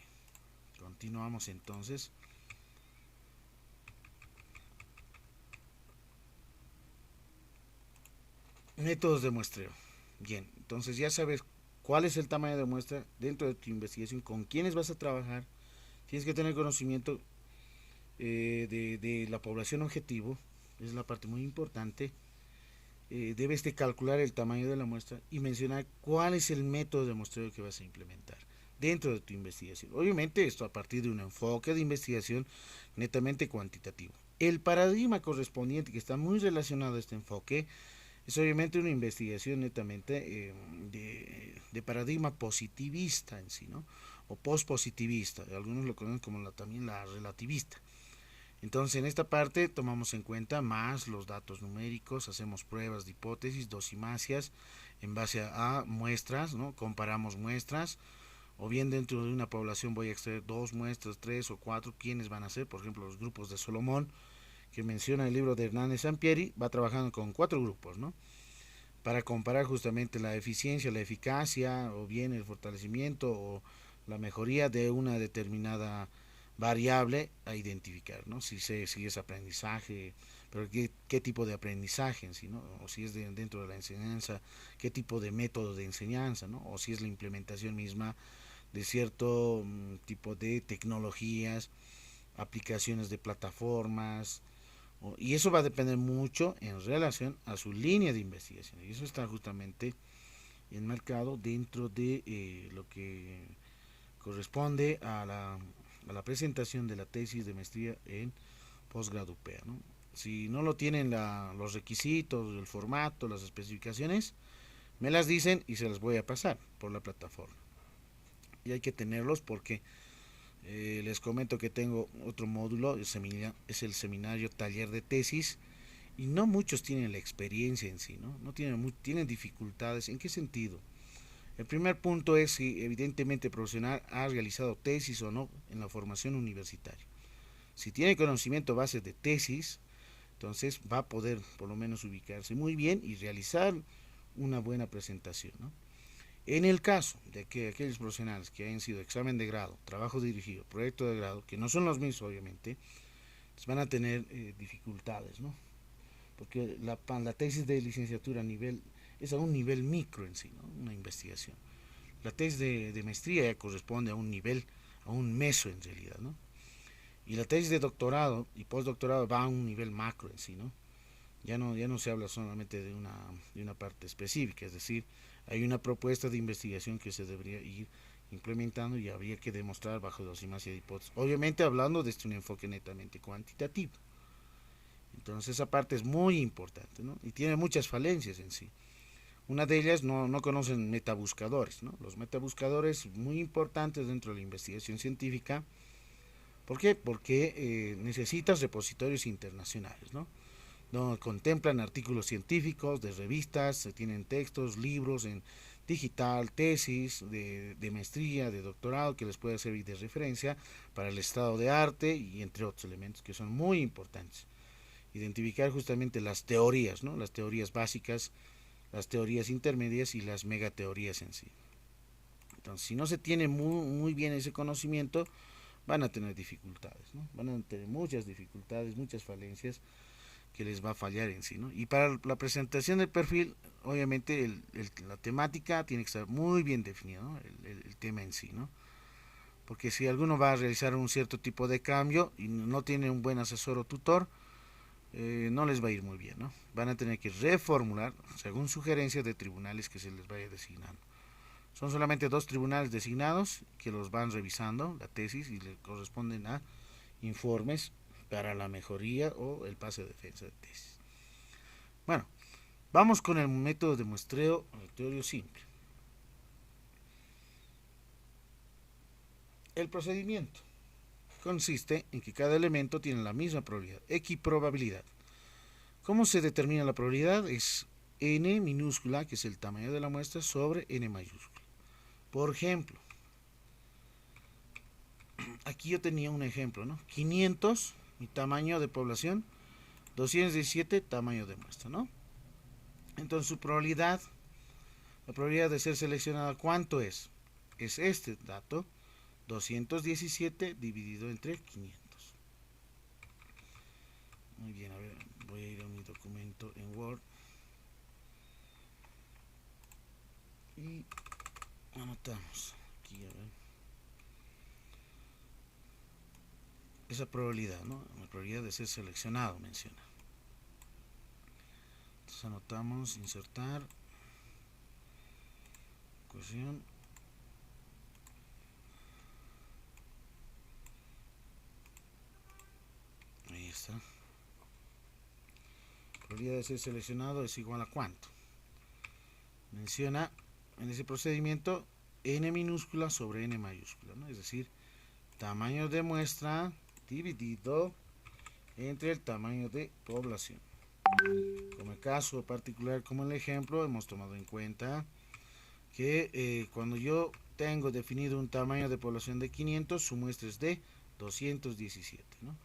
Continuamos entonces. Métodos de muestreo. Bien, entonces ya sabes cuál es el tamaño de muestra dentro de tu investigación, con quiénes vas a trabajar. Tienes que tener conocimiento de la población objetivo, es la parte muy importante. Debes de calcular el tamaño de la muestra y mencionar cuál es el método de muestreo que vas a implementar dentro de tu investigación. Obviamente esto a partir de un enfoque de investigación netamente cuantitativo. El paradigma correspondiente que está muy relacionado a este enfoque es obviamente una investigación netamente de paradigma positivista en sí, ¿no? O postpositivista, algunos lo conocen como también la relativista. Entonces en esta parte tomamos en cuenta más los datos numéricos, hacemos pruebas de hipótesis, dosimacias en base a muestras, ¿no? Comparamos muestras, o bien dentro de una población voy a extraer dos muestras, tres o cuatro, ¿quiénes van a ser? Por ejemplo, los grupos de Solomón, que menciona el libro de Hernández Sampieri, va trabajando con cuatro grupos, ¿no?, para comparar justamente la eficiencia, la eficacia, o bien el fortalecimiento o la mejoría de una determinada variable a identificar, ¿no? Si es aprendizaje, pero qué tipo de aprendizaje en sí, ¿no? O si es dentro de la enseñanza, qué tipo de método de enseñanza, ¿no? O si es la implementación misma de cierto tipo de tecnologías, aplicaciones de plataformas, y eso va a depender mucho en relación a su línea de investigación. Y eso está justamente enmarcado dentro de lo que corresponde a la presentación de la tesis de maestría en posgrado UPEA, ¿no? Si no lo tienen los requisitos, el formato, las especificaciones, me las dicen y se las voy a pasar por la plataforma. Y hay que tenerlos porque les comento que tengo otro módulo, es el seminario taller de tesis, y no muchos tienen la experiencia en sí, ¿no? No tienen dificultades. ¿En qué sentido? El primer punto es si evidentemente el profesional ha realizado tesis o no en la formación universitaria. Si tiene conocimiento base de tesis, entonces va a poder por lo menos ubicarse muy bien y realizar una buena presentación, ¿no? En el caso de que aquellos profesionales que hayan sido examen de grado, trabajo dirigido, proyecto de grado, que no son los mismos obviamente, pues van a tener dificultades, ¿no? Porque la tesis de licenciatura es a un nivel micro en sí, ¿no?, una investigación. La tesis de maestría ya corresponde a un nivel, a un meso en realidad, ¿no? Y la tesis de doctorado y postdoctorado va a un nivel macro en sí, ¿no? Ya no se habla solamente de una parte específica, es decir, hay una propuesta de investigación que se debería ir implementando y habría que demostrar bajo dosimacia de hipótesis. Obviamente hablando desde un enfoque netamente cuantitativo. Entonces esa parte es muy importante, ¿no? Y tiene muchas falencias en sí. Una de ellas no conocen metabuscadores, ¿no? Los metabuscadores muy importantes dentro de la investigación científica. ¿Por qué? Porque necesitas repositorios internacionales, ¿no? Donde contemplan artículos científicos de revistas, se tienen textos, libros en digital, tesis de maestría, de doctorado que les puede servir de referencia para el estado de arte y entre otros elementos que son muy importantes. Identificar justamente las teorías, ¿no? Las teorías básicas, las teorías intermedias y las megateorías en sí. Entonces, si no se tiene muy bien ese conocimiento, van a tener dificultades, ¿no? Van a tener muchas dificultades, muchas falencias que les va a fallar en sí, ¿no? Y para la presentación del perfil, obviamente la temática tiene que estar muy bien definida, ¿no? El tema en sí, ¿no? Porque si alguno va a realizar un cierto tipo de cambio y no tiene un buen asesor o tutor, no les va a ir muy bien, ¿no? Van a tener que reformular según sugerencias de tribunales que se les vaya designando. Son solamente dos tribunales designados que los van revisando la tesis y le corresponden a informes para la mejoría o el pase de defensa de tesis. Bueno, vamos con el método de muestreo aleatorio simple. El procedimiento. consiste en que cada elemento tiene la misma probabilidad, equiprobabilidad. ¿Cómo se determina la probabilidad? Es n minúscula, que es el tamaño de la muestra, sobre n mayúscula. Por ejemplo, aquí yo tenía un ejemplo, ¿no? 500, mi tamaño de población, 217, tamaño de muestra, ¿no? Entonces su probabilidad, la probabilidad de ser seleccionada, ¿cuánto es? Es este dato, 217 dividido entre 500. Muy bien, a ver, voy a ir a mi documento en Word y anotamos aquí, a ver, esa probabilidad, ¿no? La probabilidad de ser seleccionado menciona. Entonces anotamos, insertar, ecuación. Ahí está. Probabilidad de ser seleccionado es igual a ¿cuánto? Menciona en ese procedimiento n minúscula sobre n mayúscula, ¿no? Es decir, tamaño de muestra dividido entre el tamaño de población. Como el caso particular, como el ejemplo, hemos tomado en cuenta que cuando yo tengo definido un tamaño de población de 500, su muestra es de 217, ¿no?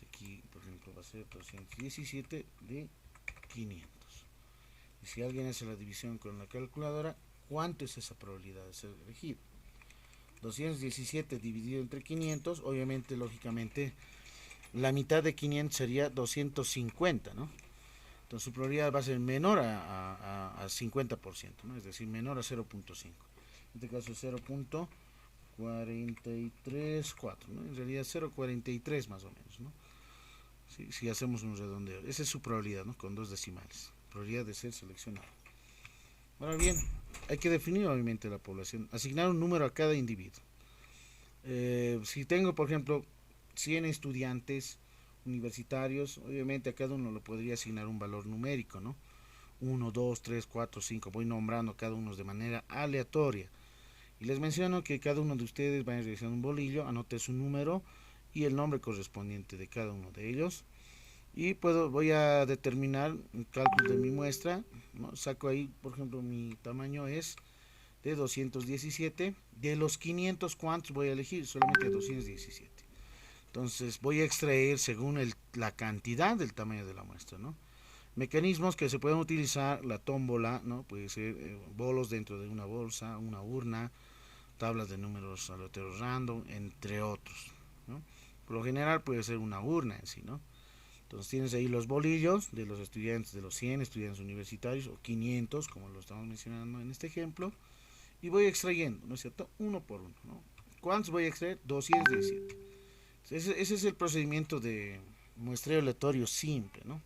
Aquí, por ejemplo, va a ser 217 de 500. Y si alguien hace la división con la calculadora, ¿cuánto es esa probabilidad de ser elegido? 217 dividido entre 500, obviamente, lógicamente, la mitad de 500 sería 250, ¿no? Entonces su probabilidad va a ser menor a 50%, ¿no? Es decir, menor a 0.5. En este caso es 0.434, ¿no? En realidad 0.43 más o menos, ¿no? Si hacemos un redondeo. Esa es su probabilidad, ¿no? Con dos decimales. Probabilidad de ser seleccionado. Ahora bien, hay que definir obviamente la población. Asignar un número a cada individuo. Si tengo, por ejemplo, 100 estudiantes universitarios, obviamente a cada uno le podría asignar un valor numérico, ¿no? 1, 2, 3, 4, 5. Voy nombrando a cada uno de manera aleatoria. Y les menciono que cada uno de ustedes va a realizar un bolillo, anote su número y el nombre correspondiente de cada uno de ellos. Y voy a determinar el cálculo de mi muestra, ¿no? Saco ahí, por ejemplo, mi tamaño es de 217. De los 500, ¿cuántos voy a elegir? Solamente 217. Entonces voy a extraer según la cantidad del tamaño de la muestra, ¿no? Mecanismos que se pueden utilizar: la tómbola, ¿no? Puede ser bolos dentro de una bolsa, una urna, tablas de números aleatorios random, entre otros, ¿no? Por lo general puede ser una urna en sí, ¿no? Entonces tienes ahí los bolillos de los estudiantes, de los 100 estudiantes universitarios, o 500, como lo estamos mencionando en este ejemplo, y voy extrayendo, ¿no es cierto? Uno por uno, ¿no? ¿Cuántos voy a extraer? 217. Ese es el procedimiento de muestreo aleatorio simple, ¿no?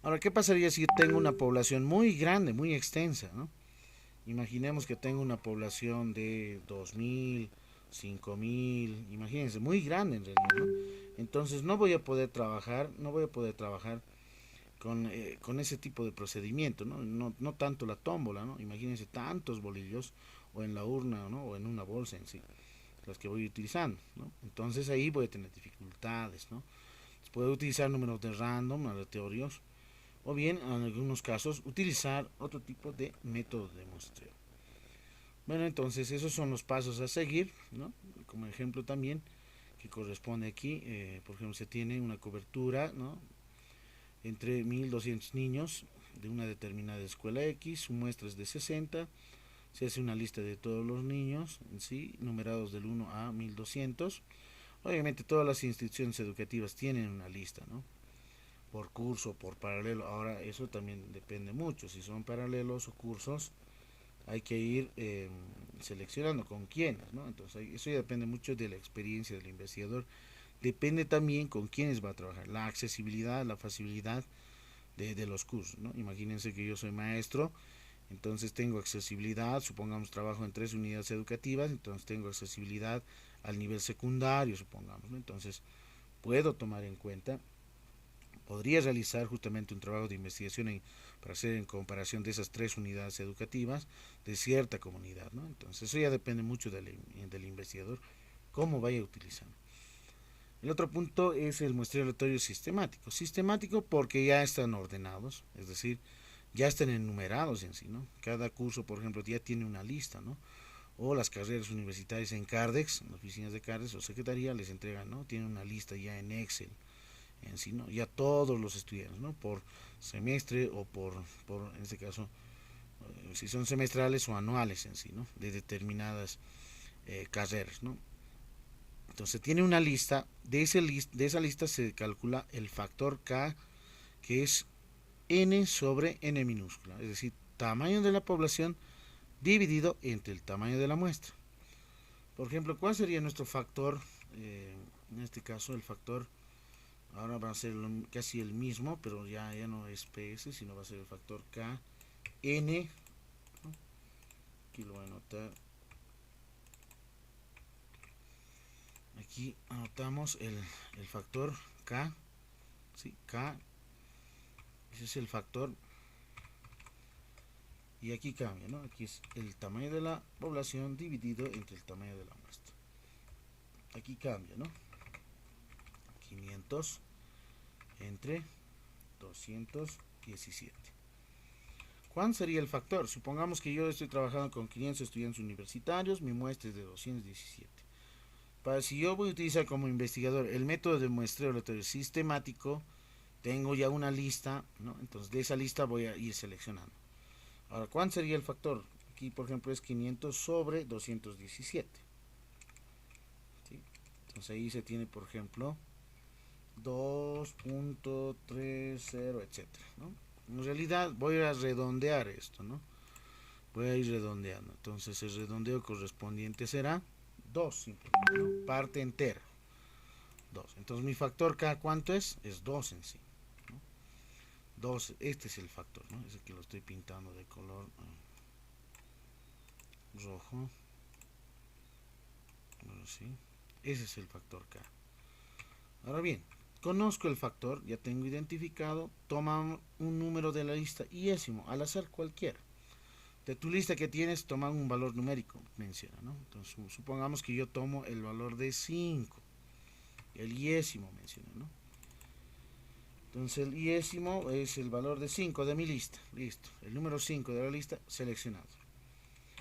Ahora, ¿qué pasaría si tengo una población muy grande, muy extensa, ¿no? Imaginemos que tengo una población de 2000, 5000, imagínense, muy grande en realidad, ¿no? Entonces no voy a poder trabajar con ese tipo de procedimiento, ¿no? No tanto la tómbola, ¿no? Imagínense tantos bolillos, o en la urna, ¿no? O en una bolsa en sí, las que voy utilizando, ¿no? Entonces ahí voy a tener dificultades, ¿no? Puedo utilizar números de random, aleatorios, o bien en algunos casos utilizar otro tipo de método de muestreo. Bueno, entonces esos son los pasos a seguir, ¿no? Como ejemplo también que corresponde aquí, por ejemplo, se tiene una cobertura, ¿no? Entre 1200 niños de una determinada escuela X, su muestra es de 60, se hace una lista de todos los niños en sí, numerados del 1 a 1200. Obviamente todas las instituciones educativas tienen una lista, ¿no? Por curso, por paralelo. Ahora eso también depende mucho, si son paralelos o cursos, hay que ir seleccionando con quiénes, ¿no? Entonces eso ya depende mucho de la experiencia del investigador. Depende también con quiénes va a trabajar, la accesibilidad, la facilidad de los cursos, ¿no? Imagínense que yo soy maestro, entonces tengo accesibilidad, supongamos trabajo en 3 unidades educativas, entonces tengo accesibilidad al nivel secundario, supongamos, ¿no? Entonces puedo tomar en cuenta, podría realizar justamente un trabajo de investigación para hacer en comparación de esas 3 unidades educativas de cierta comunidad, ¿no? Entonces eso ya depende mucho del investigador cómo vaya utilizando. El otro punto es el muestreo aleatorio sistemático. Sistemático porque ya están ordenados, es decir, ya están enumerados en sí, ¿no? Cada curso, por ejemplo, ya tiene una lista, ¿no? O las carreras universitarias en Cardex, en oficinas de Cardex o secretaría les entregan, ¿no? Tienen una lista ya en Excel, en sí, ¿no? Ya todos los estudiantes, ¿no? Por semestre o por en este caso, si son semestrales o anuales en sí, ¿no? De determinadas carreras, ¿no? Entonces tiene una lista, de esa lista se calcula el factor K, que es n sobre n minúscula, es decir, tamaño de la población dividido entre el tamaño de la muestra. Por ejemplo, ¿cuál sería nuestro factor? En este caso el factor ahora va a ser casi el mismo, pero ya no es PS, sino va a ser el factor K, N, ¿no? Aquí lo voy a anotar. Aquí anotamos el factor K, ¿sí? K, ese es el factor. Y aquí cambia, ¿no? Aquí es el tamaño de la población dividido entre el tamaño de la muestra. Aquí cambia, ¿no? 500 entre 217. ¿Cuál sería el factor? Supongamos que yo estoy trabajando con 500 estudiantes universitarios, mi muestra es de 217. Para si yo voy a utilizar como investigador el método de muestreo aleatorio sistemático, tengo ya una lista, ¿no? Entonces de esa lista voy a ir seleccionando. Ahora, ¿cuál sería el factor? Aquí, por ejemplo, es 500 sobre 217. ¿Sí? Entonces ahí se tiene, por ejemplo, 2.30, etcétera, ¿no? En realidad voy a redondear esto, ¿no? Voy a ir redondeando. Entonces el redondeo correspondiente será 2 simplemente, ¿no? Parte entera. 2. Entonces mi factor K, ¿cuánto es? Es 2 en sí, ¿no? 2, este es el factor, ¿no? Es el que lo estoy pintando de color rojo. Ahora sí. Ese es el factor K. Ahora bien, conozco el factor, ya tengo identificado, toma un número de la lista iésimo, al azar cualquiera. De tu lista que tienes, toma un valor numérico, menciona, ¿no? Entonces, supongamos que yo tomo el valor de 5, el iésimo menciona, ¿no? Entonces, el iésimo es el valor de 5 de mi lista, listo. El número 5 de la lista seleccionado.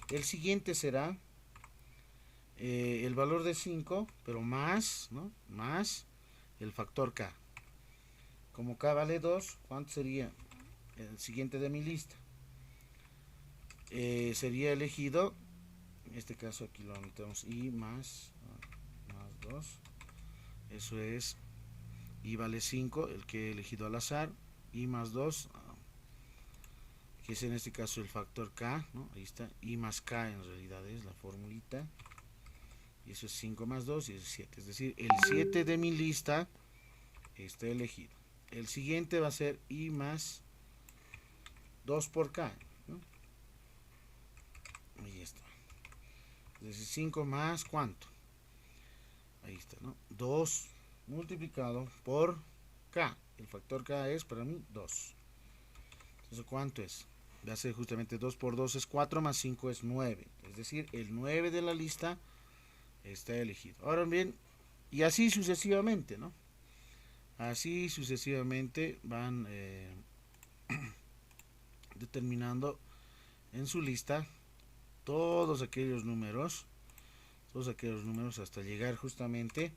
El siguiente será el valor de 5, pero más, ¿no? Más el factor K. Como K vale 2, ¿cuánto sería el siguiente de mi lista? Sería elegido, en este caso aquí lo anotamos, I más 2, eso es I vale 5, el que he elegido al azar, I más 2, que es en este caso el factor K, ¿no? Ahí está, I más K en realidad es la formulita, y eso es 5 más 2 y es 7, es decir, el 7 de mi lista está elegido. El siguiente va a ser I más 2 por K, ¿no? Ahí está. Es decir, 5 más ¿cuánto? Ahí está, ¿no? 2 multiplicado por K. El factor K es para mí 2. Entonces, ¿cuánto es? Va a ser justamente 2 por 2 es 4 más 5 es 9. Es decir, el 9 de la lista está elegido. Ahora bien, y así sucesivamente, ¿no? Así sucesivamente van determinando en su lista todos aquellos números hasta llegar justamente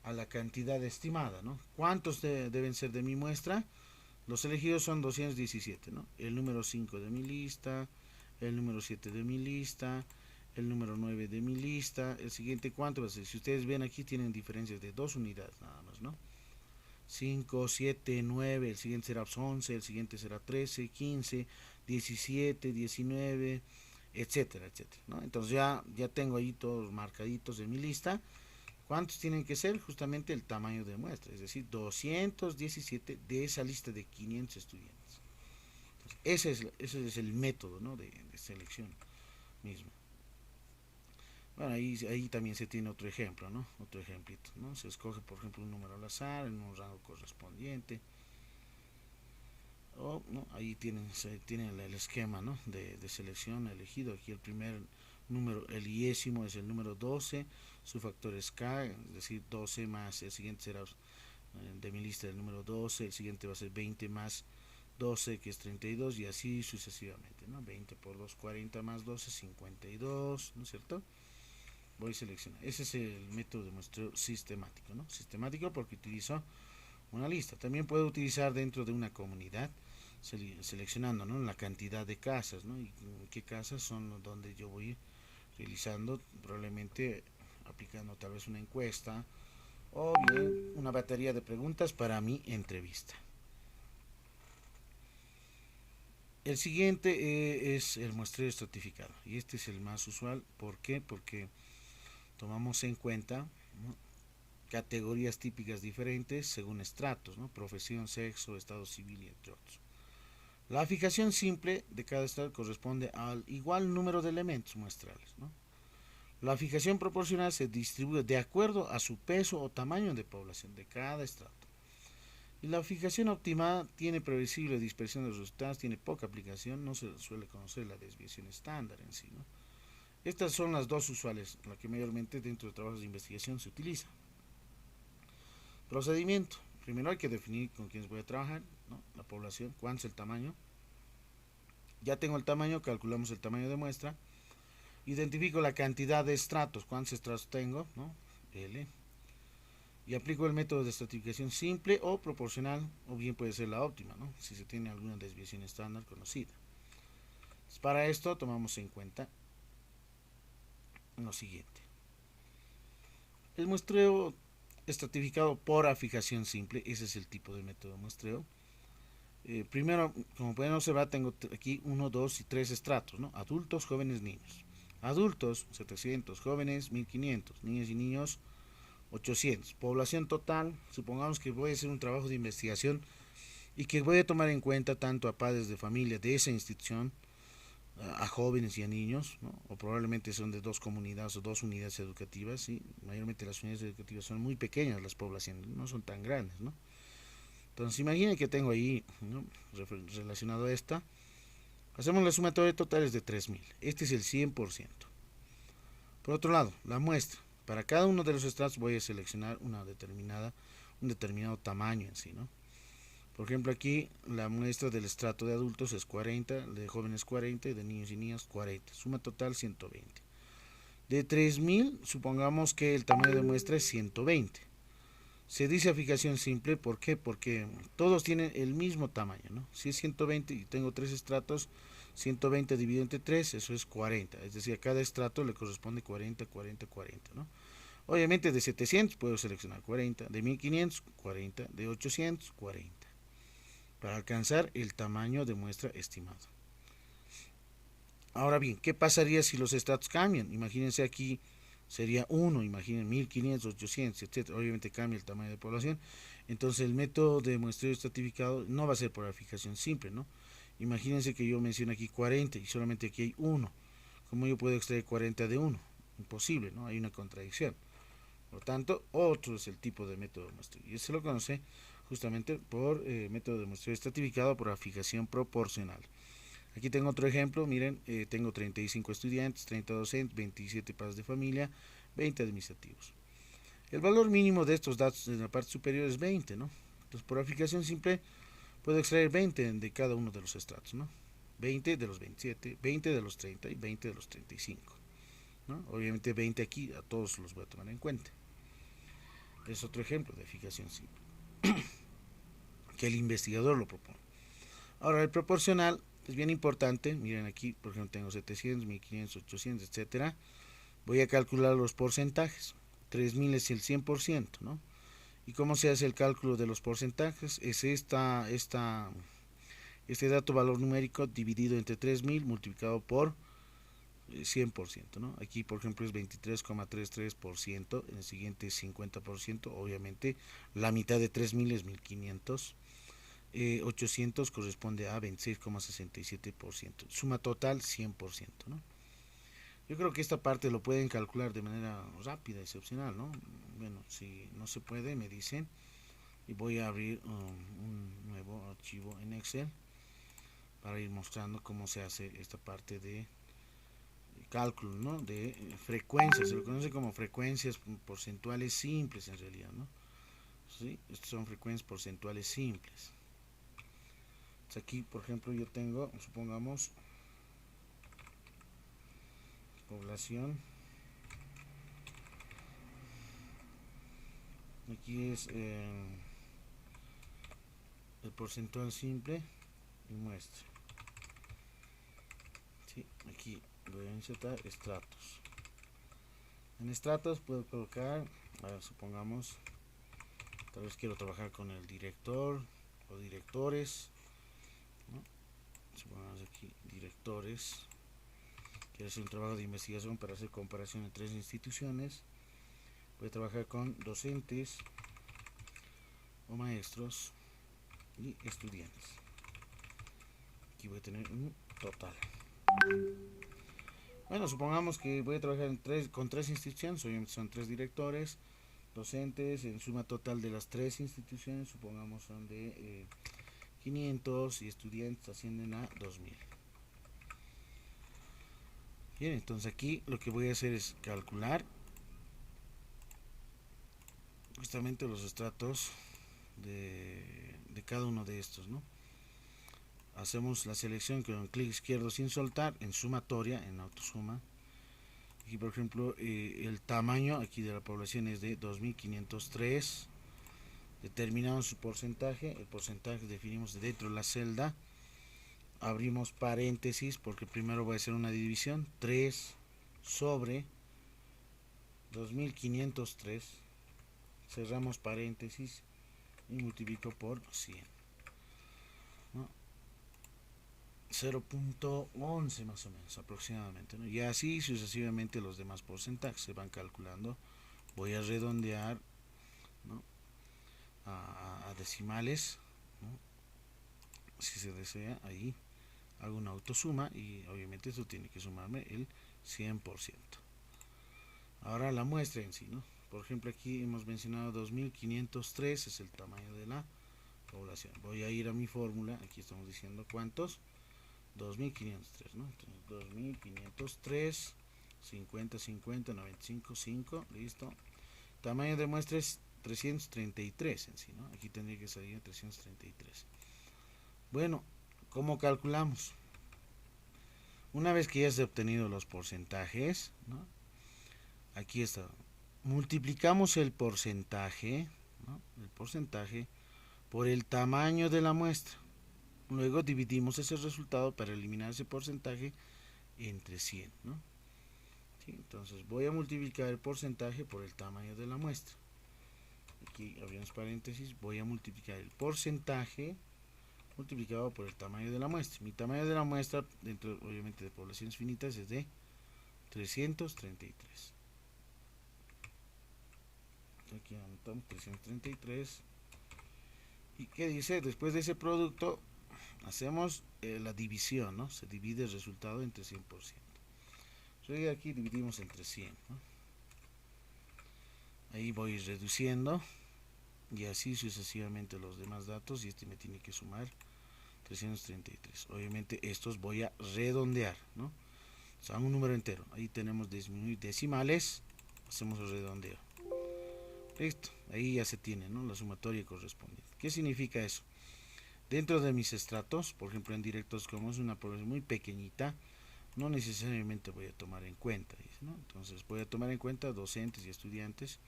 a la cantidad estimada, ¿no? ¿Cuántos deben ser de mi muestra? Los elegidos son 217, ¿no? El número 5 de mi lista, el número 7 de mi lista, el número 9 de mi lista. El siguiente, ¿cuánto va a ser? Si ustedes ven aquí, tienen diferencias de 2 unidades nada más, ¿no? 5, 7, 9, el siguiente será 11, el siguiente será 13, 15, 17, 19, etcétera, etcétera, ¿no? Entonces ya tengo ahí todos marcaditos en mi lista. ¿Cuántos tienen que ser? Justamente el tamaño de muestra, es decir, 217 de esa lista de 500 estudiantes. Entonces, ese es el método, ¿no? de selección mismo. Bueno, ahí también se tiene otro ejemplo, ¿no? Otro ejemplito, ¿no? Se escoge, por ejemplo, un número al azar en un rango correspondiente. O, ¿no? Ahí tienen el esquema, ¿no? de selección elegido. Aquí el primer el iésimo es el número 12, su factor es k, es decir, 12 más, el siguiente será de mi lista el número 12, el siguiente va a ser 20 más 12, que es 32, y así sucesivamente, ¿no? 20 por 2, 40 más 12, 52, ¿no es cierto? Voy a seleccionar. Ese es el método de muestreo sistemático, ¿no? Sistemático porque utilizo una lista. También puedo utilizar dentro de una comunidad, seleccionando, ¿no?, la cantidad de casas, ¿no? Y qué casas son donde yo voy realizando, probablemente aplicando tal vez una encuesta o bien una batería de preguntas para mi entrevista. El siguiente es el muestreo estratificado, y este es el más usual. ¿Por qué? Porque tomamos en cuenta, ¿no?, categorías típicas diferentes según estratos, ¿no?, profesión, sexo, estado civil y entre otros. La fijación simple de cada estrato corresponde al igual número de elementos muestrales, ¿no? La fijación proporcional se distribuye de acuerdo a su peso o tamaño de población de cada estrato. Y la fijación optimada tiene previsible dispersión de los resultados, tiene poca aplicación, no se suele conocer la desviación estándar en sí, ¿no? Estas son las dos usuales, las que mayormente dentro de trabajos de investigación se utilizan. Procedimiento. Primero hay que definir con quiénes voy a trabajar, ¿no?, la población, cuánto es el tamaño. Ya tengo el tamaño, calculamos el tamaño de muestra. Identifico la cantidad de estratos, cuántos estratos tengo, ¿no?, L. Y aplico el método de estratificación simple o proporcional, o bien puede ser la óptima, ¿no?, si se tiene alguna desviación estándar conocida. Para esto tomamos en cuenta lo siguiente. El muestreo estratificado por afijación simple, ese es el tipo de método de muestreo. Primero, como pueden observar, tengo aquí 1, 2 y 3 estratos, ¿no? Adultos, jóvenes, niños. Adultos, 700, jóvenes, 1500, niños y niños, 800. Población total, supongamos que voy a hacer un trabajo de investigación y que voy a tomar en cuenta tanto a padres de familia de esa institución, a jóvenes y a niños, ¿no?, o probablemente son de dos comunidades o dos unidades educativas, ¿sí? Mayormente las unidades educativas son muy pequeñas, las poblaciones no son tan grandes, ¿no? Entonces imaginen que tengo ahí, ¿no?, relacionado a esta, hacemos la sumatoria total es de 3000, este es el 100%. Por otro lado, la muestra, para cada uno de los estratos voy a seleccionar un determinado tamaño en sí, ¿no? Por ejemplo, aquí la muestra del estrato de adultos es 40, de jóvenes 40 y de niños y niñas 40. Suma total 120. De 3000, supongamos que el tamaño de muestra es 120. Se dice fijación simple, ¿por qué? Porque todos tienen el mismo tamaño, ¿no? Si es 120 y tengo tres estratos, 120 dividido entre 3, eso es 40. Es decir, a cada estrato le corresponde 40, 40, 40, ¿no? Obviamente de 700 puedo seleccionar 40, de 1500, 40, de 800, 40, para alcanzar el tamaño de muestra estimado. Ahora bien, ¿qué pasaría si los estratos cambian? Imagínense aquí sería 1, imaginen 1500, 800, etc. Obviamente cambia el tamaño de población. Entonces el método de muestreo estratificado no va a ser por la fijación simple, ¿no? Imagínense que yo menciono aquí 40 y solamente aquí hay 1. ¿Cómo yo puedo extraer 40 de 1? Imposible, ¿no? Hay una contradicción. Por lo tanto, otro es el tipo de método de muestreo. Y se lo conoce justamente por método de muestreo estratificado por la fijación proporcional. Aquí tengo otro ejemplo, miren, tengo 35 estudiantes, 30 docentes, 27 padres de familia, 20 administrativos. El valor mínimo de estos datos en la parte superior es 20, ¿no? Entonces, por aplicación simple, puedo extraer 20 de cada uno de los estratos, ¿no? 20 de los 27, 20 de los 30 y 20 de los 35, ¿no? Obviamente 20 aquí, a todos los voy a tomar en cuenta. Es otro ejemplo de fijación simple, que el investigador lo propone. Ahora, el proporcional es bien importante. Miren aquí, por ejemplo, tengo 700, 1500, 800, etcétera. Voy a calcular los porcentajes. 3000 es el 100%, ¿no? ¿Y cómo se hace el cálculo de los porcentajes? Es este dato valor numérico dividido entre 3000 multiplicado por 100%, ¿no? Aquí, por ejemplo, es 23,33%, en el siguiente es 50%, obviamente la mitad de 3000 es 1500. 800 corresponde a 26,67%, suma total 100%, ¿no? Yo creo que esta parte lo pueden calcular de manera rápida, excepcional, ¿no? Bueno, si no se puede, me dicen, y voy a abrir un nuevo archivo en Excel para ir mostrando cómo se hace esta parte de cálculo, ¿no? De frecuencias, se lo conoce como frecuencias porcentuales simples en realidad, ¿no? ¿Sí? Estas son frecuencias porcentuales simples. Entonces aquí, por ejemplo, yo tengo, supongamos, población. Aquí es el porcentual simple y muestra. ¿Sí? Aquí voy a insertar estratos. En estratos puedo colocar, supongamos, tal vez quiero trabajar con el director o directores, ¿no? Supongamos aquí directores. Quiero hacer un trabajo de investigación para hacer comparación de 3 instituciones. Voy a trabajar con docentes o maestros y estudiantes. Aquí voy a tener un total. Bueno, supongamos que voy a trabajar con 3 instituciones, obviamente son 3 directores, docentes, en suma total de las 3 instituciones, supongamos son de 500 y estudiantes ascienden a 2000. Bien, entonces aquí lo que voy a hacer es calcular justamente los estratos de cada uno de estos, ¿no? Hacemos la selección con un clic izquierdo sin soltar en sumatoria, en autosuma. Aquí por ejemplo el tamaño aquí de la población es de 2503. Determinamos su porcentaje, el porcentaje definimos dentro de la celda, abrimos paréntesis porque primero voy a hacer una división, 3 sobre 2503, cerramos paréntesis y multiplico por 100, ¿no? 0.11 más o menos aproximadamente, ¿no? Y así sucesivamente los demás porcentajes se van calculando. Voy a redondear, ¿no? a decimales, ¿no? Si se desea, ahí hago una autosuma y obviamente esto tiene que sumarme el 100%. Ahora la muestra en sí, ¿no? Por ejemplo, aquí hemos mencionado 2503 es el tamaño de la población. Voy a ir a mi fórmula, aquí estamos diciendo cuántos, 2503, ¿no? Entonces 2503, 50, 50, 95, 5, listo. Tamaño de muestra es 333 en sí, ¿no? Aquí tendría que salir 333. Bueno, ¿cómo calculamos? Una vez que ya se han obtenido los porcentajes, ¿no? Aquí está. Multiplicamos el porcentaje, ¿no? El porcentaje por el tamaño de la muestra. Luego dividimos ese resultado para eliminar ese porcentaje entre 100, ¿no? ¿Sí? Entonces voy a multiplicar el porcentaje por el tamaño de la muestra. Aquí abrimos paréntesis, voy a multiplicar el porcentaje multiplicado por el tamaño de la muestra. Mi tamaño de la muestra, dentro obviamente de poblaciones finitas, es de 333. Aquí anotamos 333. ¿Y qué dice? Después de ese producto hacemos la división, ¿no? Se divide el resultado entre 100%. Entonces aquí dividimos entre 100, ¿no? Ahí voy reduciendo y así sucesivamente los demás datos, y este me tiene que sumar 333. Obviamente estos voy a redondear, ¿no? O sea, un número entero. Ahí tenemos disminuir decimales, hacemos el redondeo. Listo, ahí ya se tiene, ¿no? La sumatoria correspondiente. ¿Qué significa eso? Dentro de mis estratos, por ejemplo en directos, como es una población muy pequeñita, no necesariamente voy a tomar en cuenta, ¿no? Entonces voy a tomar en cuenta docentes y estudiantes.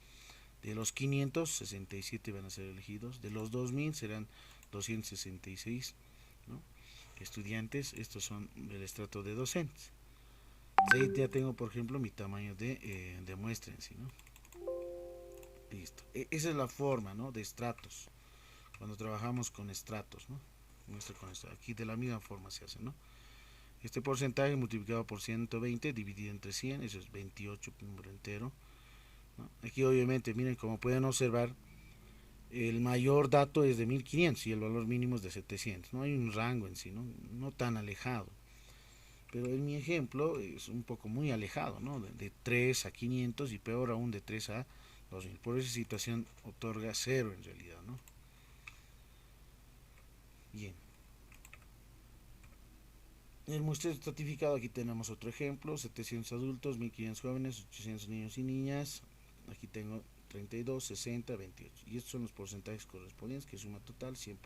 De los 567 van a ser elegidos, de los 2000 serán 266, ¿no? Estudiantes. Estos son el estrato de docentes. Ahí ya tengo, por ejemplo, mi tamaño de muestra en sí, ¿no? Listo. Esa es la forma, ¿no? De estratos. Cuando trabajamos con estratos, ¿no? Aquí de la misma forma se hace, ¿no? Este porcentaje multiplicado por 120 dividido entre 100, eso es 28, número entero, ¿no? Aquí obviamente, miren, como pueden observar, el mayor dato es de 1500 y el valor mínimo es de 700. No hay un rango en sí, no tan alejado. Pero en mi ejemplo es un poco muy alejado, ¿no? De 3 a 500 y peor aún de 3 a 2000. Por esa situación otorga 0 en realidad, ¿no? Bien. El muestreo estratificado, aquí tenemos otro ejemplo: 700 adultos, 1500 jóvenes, 800 niños y niñas. Aquí tengo 32, 60, 28. Y estos son los porcentajes correspondientes, que suma total 100%.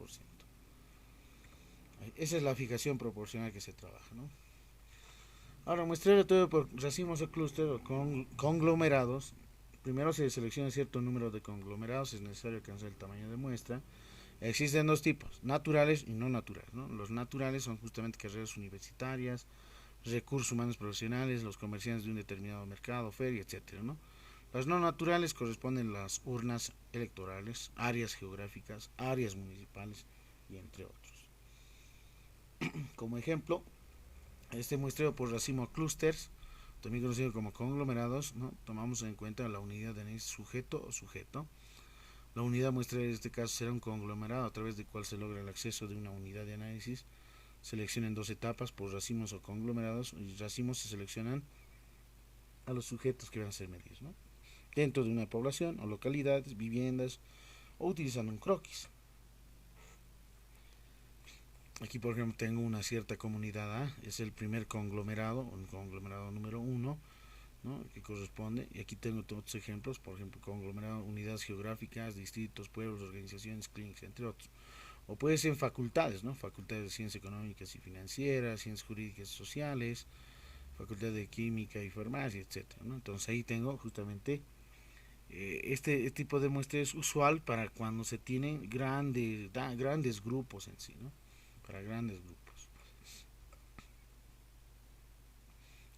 Esa es la fijación proporcional que se trabaja, ¿no? Ahora, muestreo de todo por racimos o clúster o conglomerados. Primero se selecciona cierto número de conglomerados, es necesario alcanzar el tamaño de muestra. Existen dos tipos: naturales y no naturales, ¿no? Los naturales son justamente carreras universitarias, recursos humanos profesionales, los comerciantes de un determinado mercado, feria, etcétera, ¿no? Las no naturales corresponden a las urnas electorales, áreas geográficas, áreas municipales y entre otros. Como ejemplo, este muestreo por racimo clusters, también conocido como conglomerados, ¿no? Tomamos en cuenta la unidad de análisis sujeto o sujeto. La unidad muestra en este caso será un conglomerado a través del cual se logra el acceso de una unidad de análisis. Seleccionen dos etapas por racimos o conglomerados, y racimos se seleccionan a los sujetos que van a ser medidos, ¿no? Dentro de una población o localidades, viviendas, o utilizando un croquis. Aquí, por ejemplo, tengo una cierta comunidad A, es el primer conglomerado, un conglomerado número 1, ¿no? Que corresponde. Y aquí tengo otros ejemplos, por ejemplo, conglomerado, unidades geográficas, distritos, pueblos, organizaciones, clínicas, entre otros. O puede ser en facultades, ¿no? Facultades de ciencias económicas y financieras, ciencias jurídicas y sociales, facultad de química y farmacia, etcétera, ¿no? Entonces ahí tengo justamente este tipo de muestra es usual para cuando se tienen grandes grupos en sí, ¿no? Para grandes grupos.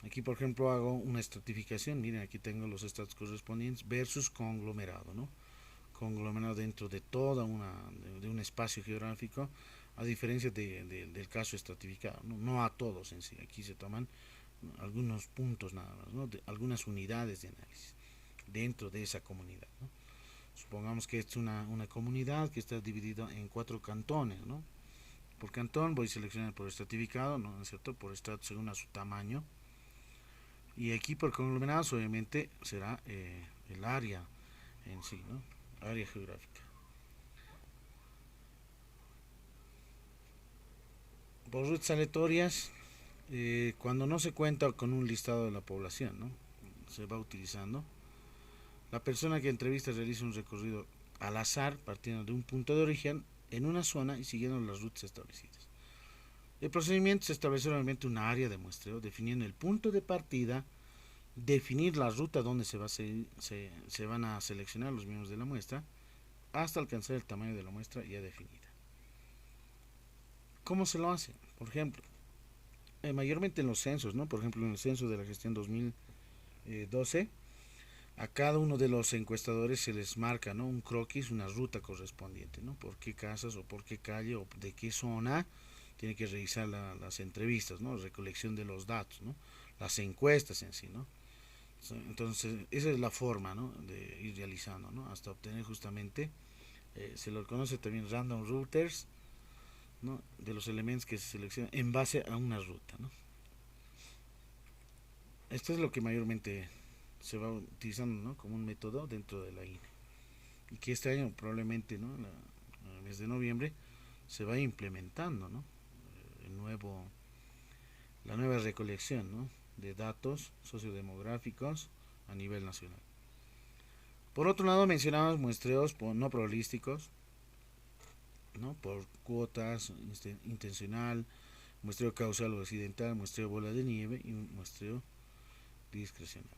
Aquí, por ejemplo, hago una estratificación. Miren, aquí tengo los estratos correspondientes versus conglomerado, ¿no? Conglomerado dentro de de un espacio geográfico, a diferencia del caso estratificado, ¿no? No a todos en sí. Aquí se toman algunos puntos nada más, ¿no? Algunas unidades de análisis dentro de esa comunidad, ¿no? Supongamos que es una comunidad que está dividida en 4 cantones, ¿no? Por cantón voy a seleccionar por estratificado, ¿no es cierto? Por estrato según a su tamaño. Y aquí por conglomerados obviamente será el área en sí, ¿no? Área geográfica. Por rutas aleatorias, cuando no se cuenta con un listado de la población, ¿no? Se va utilizando. La persona que entrevista realiza un recorrido al azar, partiendo de un punto de origen en una zona y siguiendo las rutas establecidas. El procedimiento es establecer obviamente una área de muestreo, definiendo el punto de partida, definir la ruta donde se van a seleccionar los miembros de la muestra, hasta alcanzar el tamaño de la muestra ya definida. ¿Cómo se lo hace? Por ejemplo, mayormente en los censos, ¿no? Por ejemplo, en el censo de la gestión 2012, a cada uno de los encuestadores se les marca, ¿no? Un croquis, una ruta correspondiente, ¿no? Por qué casas o por qué calle o de qué zona tiene que realizar las entrevistas, ¿no? Recolección de los datos, ¿no? Las encuestas en sí, ¿no? Entonces, esa es la forma, ¿no? De ir realizando, ¿no? Hasta obtener justamente, se lo conoce también random routers, ¿no? De los elementos que se seleccionan en base a una ruta, ¿no? Esto es lo que mayormente se va utilizando, ¿no? Como un método dentro de la INE. Y que este año probablemente, ¿no? En el mes de noviembre se va implementando, ¿no? El nuevo, la nueva recolección, ¿no? De datos sociodemográficos a nivel nacional. Por otro lado, mencionamos muestreos no probabilísticos, ¿no? Por cuotas, intencional, muestreo causal o accidental, muestreo bola de nieve y un muestreo discrecional.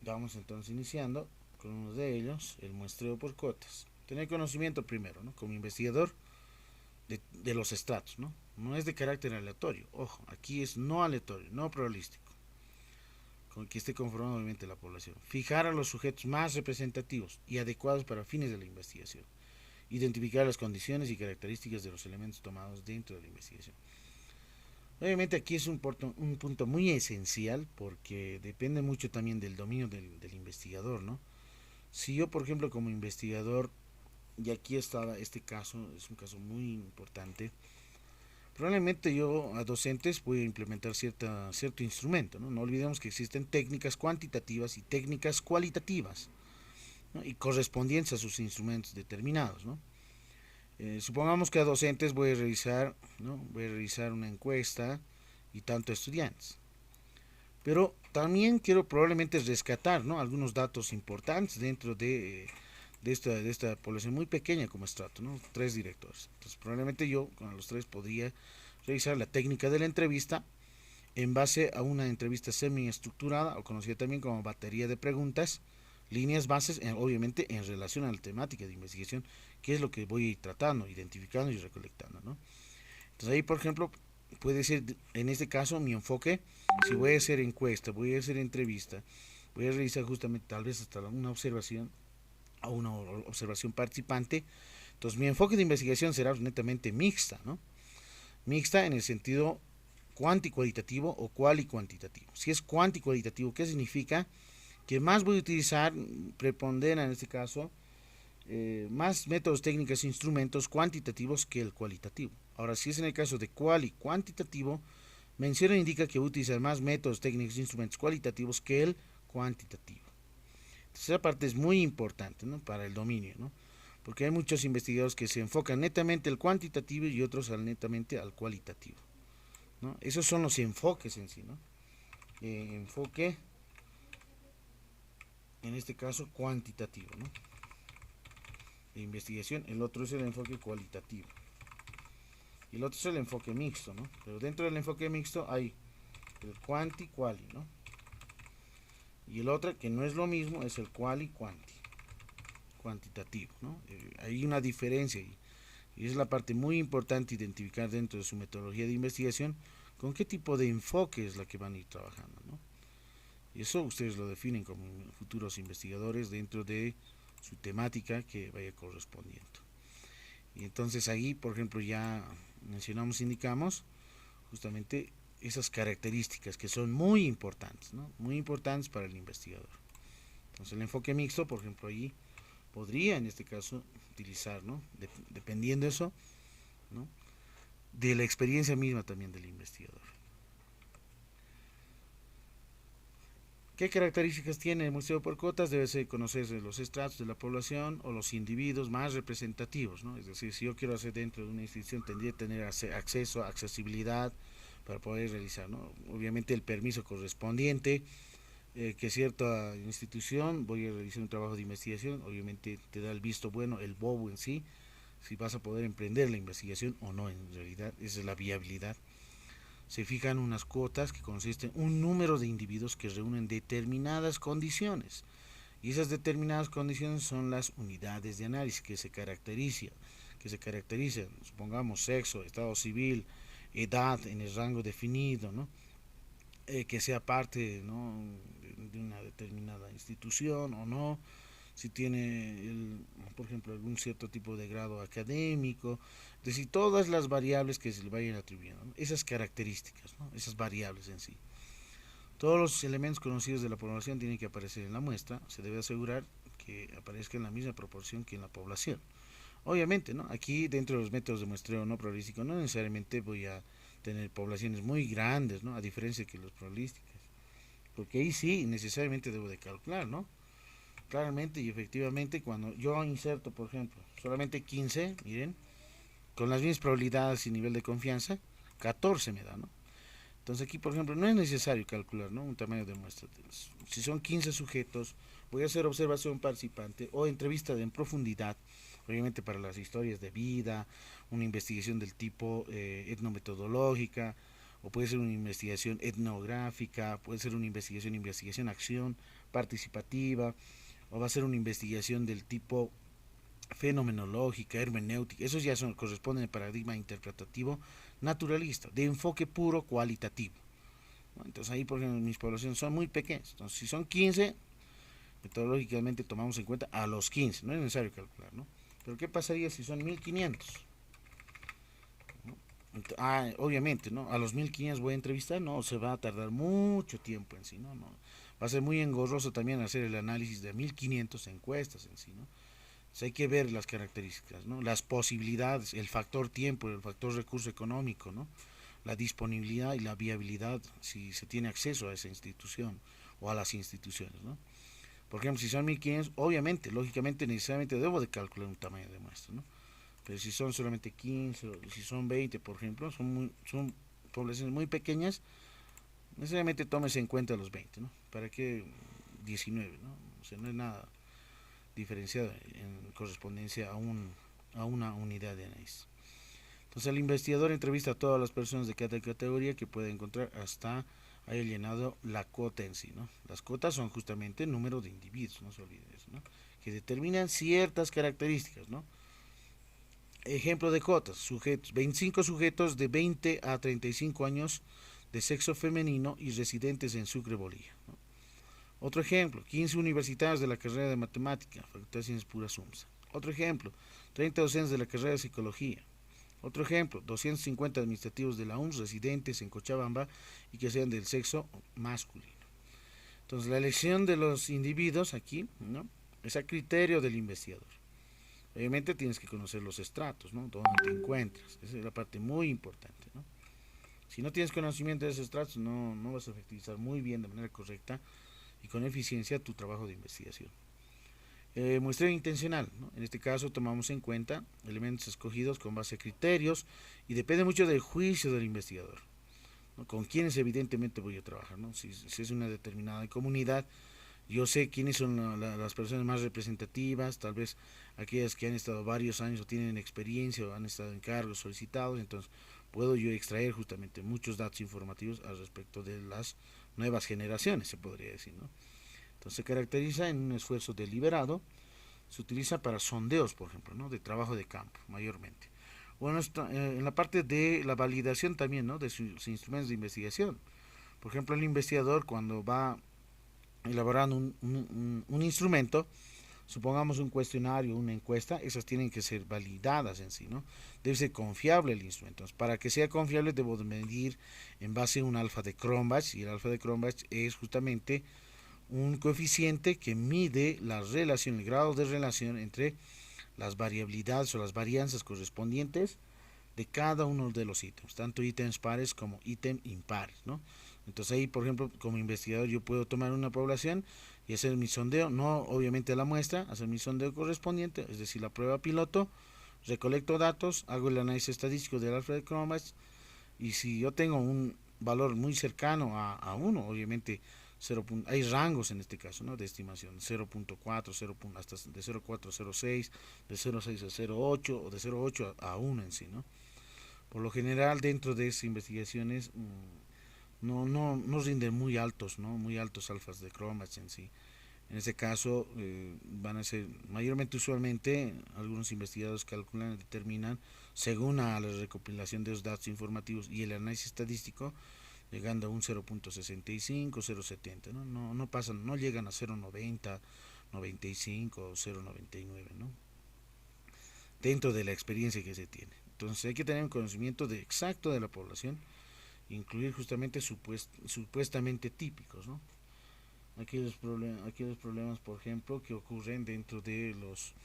Vamos entonces iniciando con uno de ellos, el muestreo por cuotas. Tener conocimiento primero, ¿no? Como investigador de los estratos, ¿no? No es de carácter aleatorio, ojo, aquí es no aleatorio, no probabilístico, con que esté conformado obviamente la población. Fijar a los sujetos más representativos y adecuados para fines de la investigación. Identificar las condiciones y características de los elementos tomados dentro de la investigación. Obviamente aquí es un punto muy esencial, porque depende mucho también del dominio del investigador, ¿no? Si yo, por ejemplo, como investigador, y aquí está este caso, es un caso muy importante, probablemente yo a docentes voy a implementar cierto instrumento, ¿no? No olvidemos que existen técnicas cuantitativas y técnicas cualitativas, ¿no? Y correspondientes a sus instrumentos determinados, ¿no? Supongamos que a docentes voy a realizar, ¿no? Voy a realizar una encuesta y tanto a estudiantes. Pero también quiero probablemente rescatar, ¿no? Algunos datos importantes dentro de esta población muy pequeña como estrato, ¿no? 3 directores. Entonces probablemente yo con los 3 podría realizar la técnica de la entrevista en base a una entrevista semi-estructurada o conocida también como batería de preguntas, líneas bases, obviamente en relación a la temática de investigación, que es lo que voy a ir tratando, identificando y recolectando, ¿no? Entonces ahí, por ejemplo, puede ser, en este caso, mi enfoque, si voy a hacer encuesta, voy a hacer entrevista, voy a realizar justamente tal vez hasta una observación a una observación participante, entonces mi enfoque de investigación será netamente mixta, ¿no? Mixta en el sentido cuantitativo o cualitativo. Si es cuantitativo, ¿qué significa? Que más voy a utilizar, prepondera en este caso, más métodos, técnicas e instrumentos cuantitativos que el cualitativo. Ahora, si es en el caso de cuantitativo, menciona indica que voy a utilizar más métodos, técnicas e instrumentos cualitativos que el cuantitativo. Entonces, esa parte es muy importante, ¿no? Para el dominio, ¿no? Porque hay muchos investigadores que se enfocan netamente al cuantitativo y otros netamente al cualitativo, ¿no? Esos son los enfoques en sí, ¿no? Enfoque, en este caso, cuantitativo, ¿no? De investigación. El otro es el enfoque cualitativo. Y el otro es el enfoque mixto, ¿no? Pero dentro del enfoque mixto hay el quanti-quali, ¿no? Y el otro, que no es lo mismo, es el quali-quanti, cuantitativo, ¿no? Hay una diferencia y es la parte muy importante identificar dentro de su metodología de investigación con qué tipo de enfoque es la que van a ir trabajando, ¿no? Y eso ustedes lo definen como futuros investigadores dentro de su temática que vaya correspondiendo. Y entonces ahí, por ejemplo, ya mencionamos, indicamos justamente esas características que son muy importantes, ¿no? Muy importantes para el investigador. Entonces el enfoque mixto, por ejemplo, ahí podría en este caso utilizar, ¿no? Dependiendo eso, ¿no? De la experiencia misma también del investigador. ¿Qué características tiene el muestreo por cotas? Debe ser conocerse los estratos de la población o los individuos más representativos, ¿no? Es decir, si yo quiero hacer dentro de una institución, tendría que tener acceso, accesibilidad para poder realizar, ¿no? Obviamente el permiso correspondiente, que cierta institución voy a realizar un trabajo de investigación, obviamente te da el visto bueno, el bobo en sí, si vas a poder emprender la investigación o no, en realidad, esa es la viabilidad. Se fijan unas cuotas que consisten en un número de individuos que reúnen determinadas condiciones. Y esas determinadas condiciones son las unidades de análisis que se caracterizan, supongamos sexo, estado civil, edad en el rango definido, ¿no? Que sea parte, ¿no? de una determinada institución o no, si tiene, por ejemplo, algún cierto tipo de grado académico, es decir, todas las variables que se le vayan atribuyendo, ¿no? Esas características, ¿no? Esas variables en sí. Todos los elementos conocidos de la población tienen que aparecer en la muestra, se debe asegurar que aparezca en la misma proporción que en la población. Obviamente, ¿no? Aquí dentro de los métodos de muestreo no probabilístico no necesariamente voy a tener poblaciones muy grandes, ¿no? A diferencia que los probabilísticos. Porque ahí sí necesariamente debo de calcular, ¿no? Claramente y efectivamente cuando yo inserto, por ejemplo, solamente 15, miren, con las mismas probabilidades y nivel de confianza, 14 me da, ¿no? Entonces aquí, por ejemplo, no es necesario calcular, ¿no? Un tamaño de muestra. Si son 15 sujetos, voy a hacer observación participante o entrevista en profundidad, obviamente para las historias de vida, una investigación del tipo etnometodológica, o puede ser una investigación etnográfica, puede ser una investigación acción participativa, o va a ser una investigación del tipo fenomenológica, hermenéutica, esos ya corresponden al paradigma interpretativo naturalista, de enfoque puro cualitativo, ¿no? Entonces ahí, por ejemplo, mis poblaciones son muy pequeñas. Entonces, si son 15, metodológicamente tomamos en cuenta a los 15, no es necesario calcular, ¿no? Pero ¿qué pasaría si son 1500? ¿No? Obviamente, ¿no? A los 1500 voy a entrevistar, no, se va a tardar mucho tiempo en sí, ¿no? No. Va a ser muy engorroso también hacer el análisis de 1500 encuestas en sí, ¿no? Hay que ver las características, ¿no? Las posibilidades, el factor tiempo, el factor recurso económico, ¿no? La disponibilidad y la viabilidad si se tiene acceso a esa institución o a las instituciones, ¿no? Por ejemplo, si son 1500, obviamente, lógicamente, necesariamente debo de calcular un tamaño de muestra, ¿no? pero si son solamente 15 o si son 20, por ejemplo, son poblaciones muy pequeñas, necesariamente tomes en cuenta los 20, ¿no? ¿Para qué 19, ¿no? O sea, no es nada diferenciado en correspondencia a una unidad de análisis. Entonces el investigador entrevista a todas las personas de cada categoría que puede encontrar hasta haya llenado la cuota en sí, ¿no? Las cuotas son justamente el número de individuos, no se olviden eso, ¿no? Que determinan ciertas características, ¿no? Ejemplo de cuotas, sujetos, 25 sujetos de 20 a 35 años de sexo femenino y residentes en Sucre, Bolivia, ¿no? Otro ejemplo, 15 universitarios de la carrera de matemática, Facultad de Ciencias Puras UMSA. Otro ejemplo, 30 docentes de la carrera de psicología. Otro ejemplo, 250 administrativos de la UMS residentes en Cochabamba y que sean del sexo masculino. Entonces, la elección de los individuos aquí, ¿no?, es a criterio del investigador. Obviamente tienes que conocer los estratos, ¿no?, donde te encuentras. Esa es la parte muy importante, ¿no? Si no tienes conocimiento de esos estratos, no vas a efectivizar muy bien, de manera correcta y con eficiencia, tu trabajo de investigación. Muestreo intencional, ¿no? En este caso tomamos en cuenta elementos escogidos con base a criterios y depende mucho del juicio del investigador, ¿no? Con quienes evidentemente voy a trabajar, ¿no? Si es una determinada comunidad, yo sé quiénes son las personas más representativas, tal vez aquellas que han estado varios años o tienen experiencia o han estado en cargos solicitados, entonces puedo yo extraer justamente muchos datos informativos al respecto de las nuevas generaciones, se podría decir, ¿no? Entonces se caracteriza en un esfuerzo deliberado, se utiliza para sondeos, por ejemplo, ¿no?, de trabajo de campo, mayormente. Bueno, en la parte de la validación también, ¿no?, de sus instrumentos de investigación. Por ejemplo, el investigador cuando va elaborando un instrumento, supongamos un cuestionario, una encuesta, esas tienen que ser validadas en sí, ¿no? Debe ser confiable el instrumento. Entonces, para que sea confiable debo medir en base a un alfa de Cronbach, y el alfa de Cronbach es justamente un coeficiente que mide la relación, el grado de relación entre las variabilidades o las varianzas correspondientes de cada uno de los ítems, tanto ítems pares como ítems impares, ¿no? Entonces ahí, por ejemplo, como investigador yo puedo tomar una población y hacer mi sondeo, no obviamente la muestra, hacer mi sondeo correspondiente, es decir, la prueba piloto, recolecto datos, hago el análisis estadístico del alfa de Cronbach y si yo tengo un valor muy cercano a 1, obviamente 0. Hay rangos en este caso, ¿no?, de estimación, 0.4, 0. Hasta de 0.4 a 0.6, de 0.6 a 0.8 o de 0.8 a 1 en sí, ¿no? Por lo general dentro de esas investigaciones no rinden muy altos, ¿no?, muy altos alfas de Cronbach en sí. En este caso van a ser mayormente, usualmente, algunos investigadores calculan y determinan según a la recopilación de los datos informativos y el análisis estadístico, llegando a un 0.65, 0.70, ¿no? No pasan, no llegan a 0.90, 95 o 0.99, ¿no? Dentro de la experiencia que se tiene. Entonces hay que tener un conocimiento exacto de la población, incluir justamente supuestamente típicos, ¿no? Aquellos problemas, por ejemplo, que ocurren dentro de los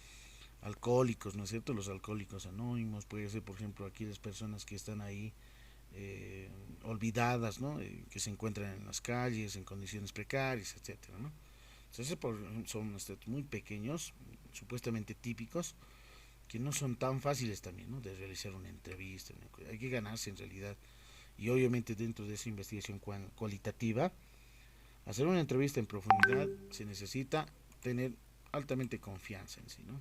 alcohólicos, ¿no es cierto? Los alcohólicos anónimos, puede ser, por ejemplo, aquellas personas que están ahí olvidadas, ¿no? Que se encuentran en las calles, en condiciones precarias, etcétera, ¿no? Entonces son muy pequeños, supuestamente típicos, que no son tan fáciles también, ¿no?, de realizar una entrevista. Hay que ganarse en realidad, y obviamente dentro de esa investigación cualitativa, hacer una entrevista en profundidad se necesita tener altamente confianza en sí, ¿no?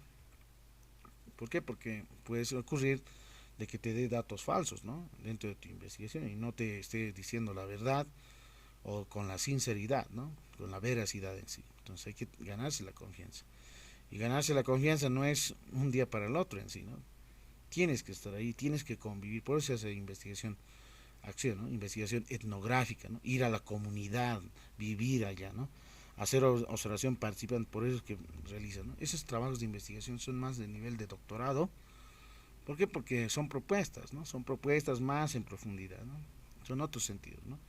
¿Por qué? Porque puede ocurrir de que te dé datos falsos, ¿no?, dentro de tu investigación y no te esté diciendo la verdad o con la sinceridad, ¿no?, con la veracidad en sí. Entonces hay que ganarse la confianza. Y ganarse la confianza no es un día para el otro en sí, ¿no? Tienes que estar ahí, tienes que convivir. Por eso se hace investigación, acción, ¿no?, investigación etnográfica, ¿no?, ir a la comunidad, vivir allá, ¿no?, hacer observación, participan, por eso es que realizan, ¿no? Esos trabajos de investigación son más de nivel de doctorado. ¿Por qué? Porque son propuestas, ¿no? Son propuestas más en profundidad, ¿no? Son otros sentidos, ¿no?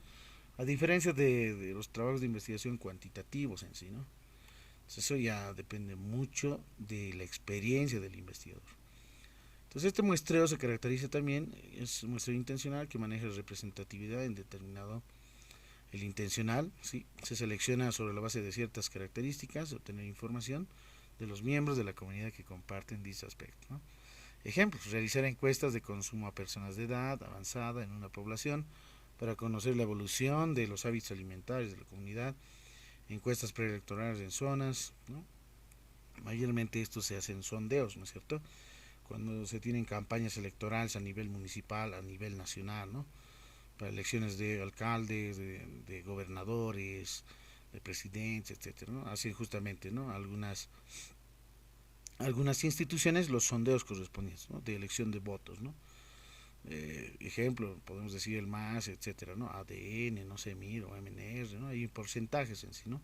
A diferencia de los trabajos de investigación cuantitativos en sí, ¿no? Entonces eso ya depende mucho de la experiencia del investigador. Entonces este muestreo se caracteriza también, es un muestreo intencional que maneja representatividad en determinado, el intencional, ¿sí?, se selecciona sobre la base de ciertas características, de obtener información de los miembros de la comunidad que comparten dicho aspecto, ¿no? Ejemplos, realizar encuestas de consumo a personas de edad avanzada en una población para conocer la evolución de los hábitos alimentarios de la comunidad, encuestas preelectorales en zonas, ¿no? Mayormente esto se hace en sondeos, ¿no es cierto? Cuando se tienen campañas electorales a nivel municipal, a nivel nacional, ¿no? Para elecciones de alcaldes, de gobernadores, de presidentes, etcétera, ¿no? Hacen justamente, ¿no? Algunas instituciones los sondeos correspondientes, ¿no? De elección de votos, ¿no? Ejemplo, podemos decir el MAS, etcétera, ¿no? ADN, no sé, MIR o MNR, ¿no? Hay porcentajes en sí, ¿no?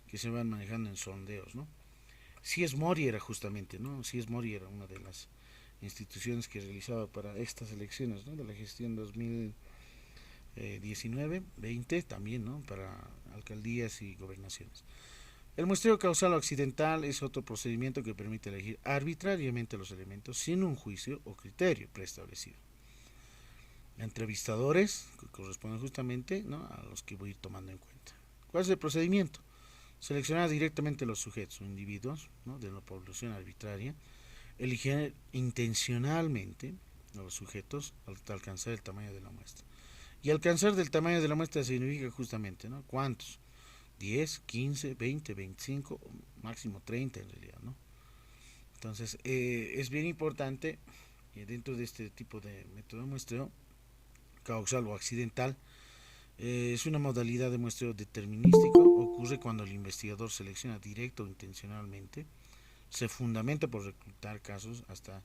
Que se van manejando en sondeos, ¿no? Si es Mori era justamente, ¿no? Si es Mori era una de las instituciones que realizaba para estas elecciones, ¿no? De la gestión 2019-20 también, ¿no? Para alcaldías y gobernaciones. El muestreo causal o accidental es otro procedimiento que permite elegir arbitrariamente los elementos sin un juicio o criterio preestablecido. Entrevistadores, que corresponden justamente, ¿no? A los que voy a ir tomando en cuenta. ¿Cuál es el procedimiento? Seleccionar directamente los sujetos o individuos, ¿no? De la población arbitraria, elegir intencionalmente a los sujetos hasta alcanzar el tamaño de la muestra. Y alcanzar del tamaño de la muestra significa justamente, ¿no? ¿Cuántos? 10, 15, 20, 25, máximo 30 en realidad, ¿no? Entonces, es bien importante dentro de este tipo de método de muestreo, causal o accidental, es una modalidad de muestreo determinístico, ocurre cuando el investigador selecciona directo o intencionalmente, se fundamenta por reclutar casos hasta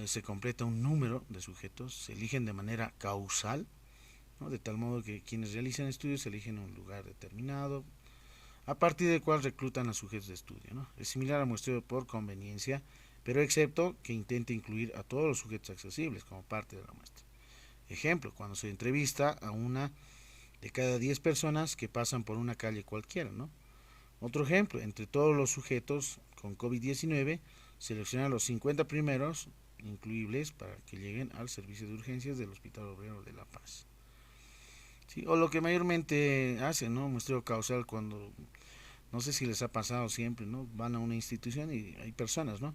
se completa un número de sujetos, se eligen de manera causal, ¿no? De tal modo que quienes realizan estudios eligen un lugar determinado, a partir del cual reclutan a sujetos de estudio, ¿no? Es similar al muestreo por conveniencia, pero excepto que intente incluir a todos los sujetos accesibles como parte de la muestra. Ejemplo, cuando se entrevista a una de cada 10 personas que pasan por una calle cualquiera, ¿no? Otro ejemplo, entre todos los sujetos con COVID-19, seleccionar los 50 primeros incluibles para que lleguen al servicio de urgencias del Hospital Obrero de La Paz. ¿Sí? O lo que mayormente hacen, ¿no? Muestreo causal cuando, no sé si les ha pasado siempre, ¿no? Van a una institución y hay personas, ¿no?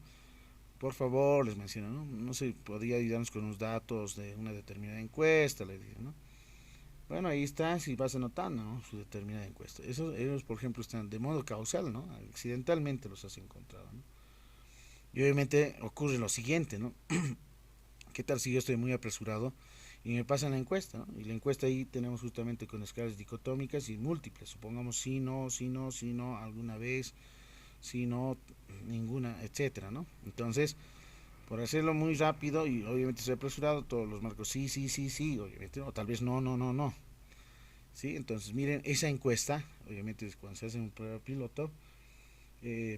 Por favor, les mencionan, ¿no? No sé, podría ayudarnos con unos datos de una determinada encuesta, les dicen, ¿no? Bueno, ahí está, si vas anotando, ¿no? Su determinada encuesta. Ellos, por ejemplo, están de modo causal, ¿no? Accidentalmente los has encontrado, ¿no? Y obviamente ocurre lo siguiente, ¿no? ¿Qué tal si yo estoy muy apresurado y me pasan la encuesta, ¿no? Y la encuesta ahí tenemos justamente con escalas dicotómicas y múltiples. Supongamos sí, no, sí, no, sí, no, alguna vez, sí, no, ninguna, etcétera, ¿no? Entonces, por hacerlo muy rápido y obviamente estoy apresurado, todos los marcos sí, sí, sí, sí, obviamente, o tal vez no, no, no, no. ¿Sí? Entonces, miren, esa encuesta, obviamente cuando se hace un prueba piloto,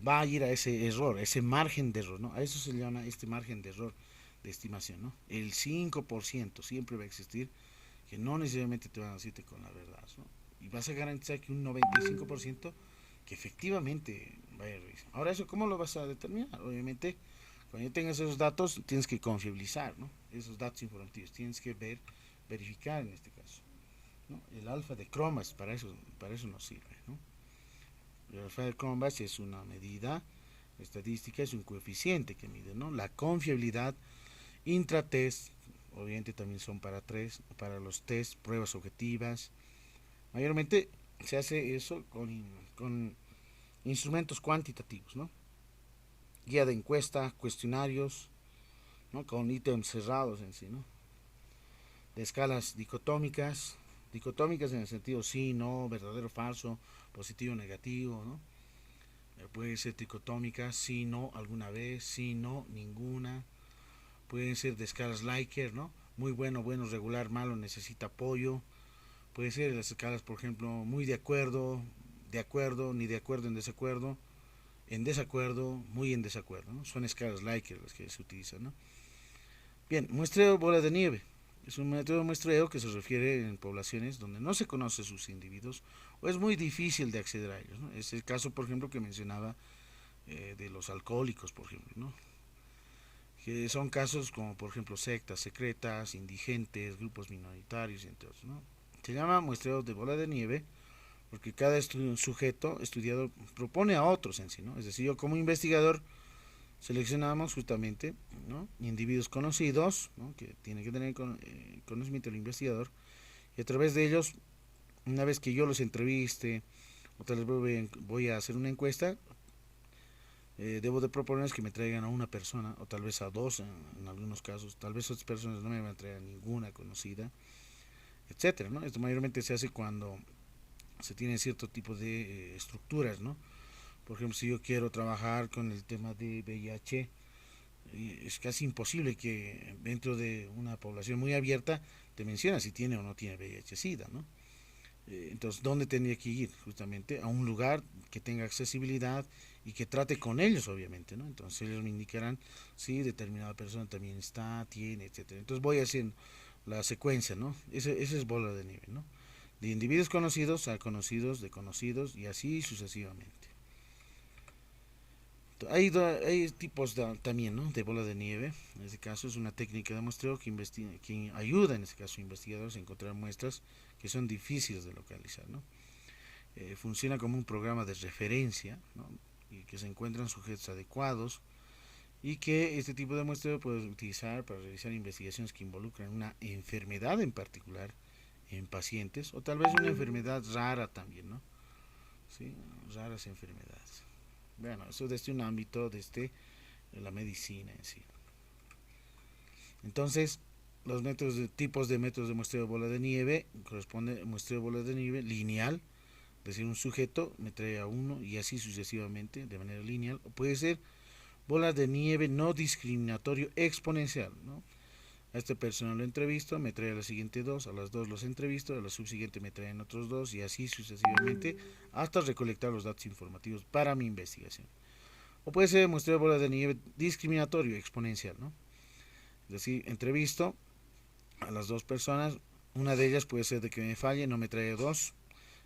va a ir a ese error, a ese margen de error, ¿no? A eso se le llama este margen de error de estimación, ¿no? El 5% siempre va a existir, que no necesariamente te van a decirte con la verdad, ¿no? Y vas a garantizar que un 95% que efectivamente vaya a revisar. Ahora, ¿eso cómo lo vas a determinar? Obviamente, cuando tengas esos datos, tienes que confiabilizar, ¿no? Esos datos informativos, tienes que verificar en este caso, ¿no? El alfa de Cromas, para eso nos sirve, ¿no? El alfa de Cromas es una medida estadística, es un coeficiente que mide, ¿no? La confiabilidad intratest, obviamente también son para los test, pruebas objetivas. Mayormente se hace eso con instrumentos cuantitativos, ¿no? Guía de encuesta, cuestionarios, ¿no? Con ítems cerrados en sí, ¿no? De escalas dicotómicas en el sentido sí, no, verdadero, falso, positivo, negativo, ¿no? Puede ser dicotómicas, sí, no, alguna vez, sí, no, ninguna. Pueden ser de escalas Likert, ¿no? Muy bueno, bueno, regular, malo, necesita apoyo. Puede ser de las escalas, por ejemplo, muy de acuerdo, ni de acuerdo en desacuerdo, muy en desacuerdo, ¿no? Son escalas Likert las que se utilizan, ¿no? Bien, muestreo bola de nieve. Es un método de muestreo que se refiere en poblaciones donde no se conoce sus individuos o es muy difícil de acceder a ellos, ¿no? Es el caso, por ejemplo, que mencionaba de los alcohólicos, por ejemplo, ¿no? Que son casos como, por ejemplo, sectas secretas, indigentes, grupos minoritarios, entre otros, ¿no? Se llama muestreo de bola de nieve porque cada sujeto estudiado propone a otros en sí, ¿no? Es decir, yo como investigador Seleccionamos justamente, ¿no?, individuos conocidos, ¿no?, que tiene que tener conocimiento del investigador, y a través de ellos, una vez que yo los entreviste, o tal vez voy a hacer una encuesta, debo de proponerles que me traigan a una persona, o tal vez a dos en algunos casos, tal vez otras personas no me van a traer a ninguna conocida, etcétera, ¿no? Esto mayormente se hace cuando se tiene cierto tipo de estructuras, ¿no? Por ejemplo, si yo quiero trabajar con el tema de VIH, es casi imposible que dentro de una población muy abierta te menciona si tiene o no tiene VIH-Sida, ¿no? Entonces, ¿dónde tendría que ir? Justamente a un lugar que tenga accesibilidad y que trate con ellos, obviamente, ¿no? Entonces ellos me indicarán si determinada persona también está, tiene, etcétera. Entonces voy haciendo la secuencia, ¿no? Ese es bola de nieve, ¿no? De individuos conocidos a conocidos, de conocidos y así sucesivamente. Hay tipos también, ¿no?, de bola de nieve. En este caso es una técnica de muestreo que ayuda, en este caso, a investigadores a encontrar muestras que son difíciles de localizar, ¿no? Funciona como un programa de referencia, ¿no?, y que se encuentran sujetos adecuados, y que este tipo de muestreo puede utilizar para realizar investigaciones que involucran una enfermedad en particular en pacientes, o tal vez una enfermedad rara también, ¿no? ¿Sí? Raras enfermedades. Bueno, eso desde un ámbito desde la medicina en sí. Entonces, los tipos de métodos de muestreo de bola de nieve corresponde a muestreo de bola de nieve lineal, es decir, un sujeto me trae a uno y así sucesivamente de manera lineal, o puede ser bola de nieve no discriminatorio exponencial, ¿no? A esta persona lo entrevisto, me trae a la siguiente dos, a las dos los entrevisto, a la subsiguiente me traen otros dos y así sucesivamente hasta recolectar los datos informativos para mi investigación. O puede ser muestreo de bola de nieve discriminatorio exponencial, ¿no? Es decir, entrevisto a las dos personas, una de ellas puede ser de que me falle, no me trae dos,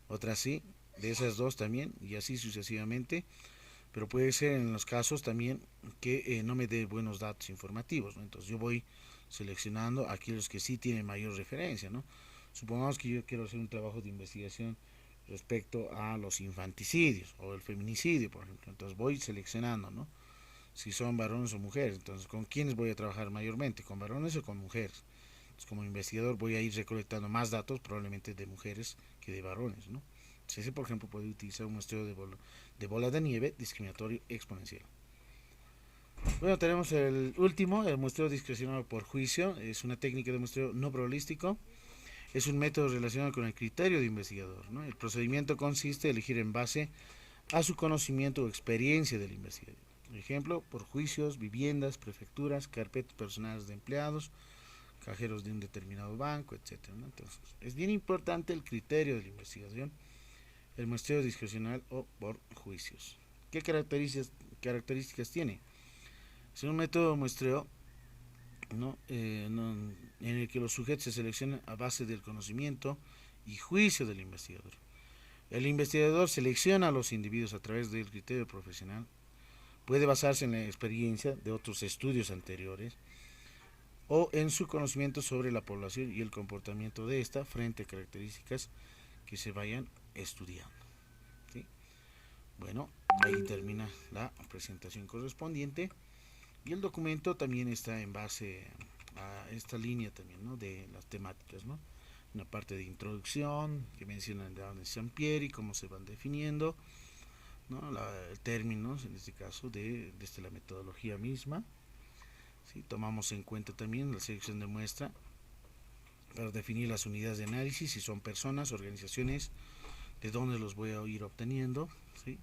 otra sí, de esas dos también, y así sucesivamente, pero puede ser en los casos también que no me dé buenos datos informativos, ¿no? Entonces yo voy seleccionando aquellos que sí tienen mayor referencia, ¿no? Supongamos que yo quiero hacer un trabajo de investigación respecto a los infanticidios o el feminicidio, por ejemplo, entonces voy seleccionando, ¿no?, si son varones o mujeres. Entonces, ¿con quiénes voy a trabajar mayormente? ¿Con varones o con mujeres? Entonces, como investigador voy a ir recolectando más datos, probablemente de mujeres que de varones, ¿no? Ese, por ejemplo, puede utilizar un muestreo de bola de nieve discriminatorio exponencial. Bueno, tenemos el último, el muestreo discrecional por juicio. Es una técnica de muestreo no probabilístico. Es un método relacionado con el criterio de investigador, ¿no? El procedimiento consiste en elegir en base a su conocimiento o experiencia del investigador. Por ejemplo, por juicios, viviendas, prefecturas, carpetas personales de empleados, cajeros de un determinado banco, etcétera, ¿no? Entonces, es bien importante el criterio de la investigación, el muestreo discrecional o por juicios. ¿Qué características tiene? Es un método de muestreo, ¿no? En el que los sujetos se seleccionan a base del conocimiento y juicio del investigador. El investigador selecciona a los individuos a través del criterio profesional. Puede basarse en la experiencia de otros estudios anteriores o en su conocimiento sobre la población y el comportamiento de esta frente a características que se vayan estudiando, ¿sí? Bueno, ahí termina la presentación correspondiente y el documento también está en base a esta línea también, ¿no?, de las temáticas, ¿no? Una parte de introducción que menciona el de Sampieri, cómo se van definiendo, ¿no?, términos, en este caso, desde la metodología misma, ¿sí? Tomamos en cuenta también la selección de muestra para definir las unidades de análisis, si son personas, organizaciones, de dónde los voy a ir obteniendo, ¿sí?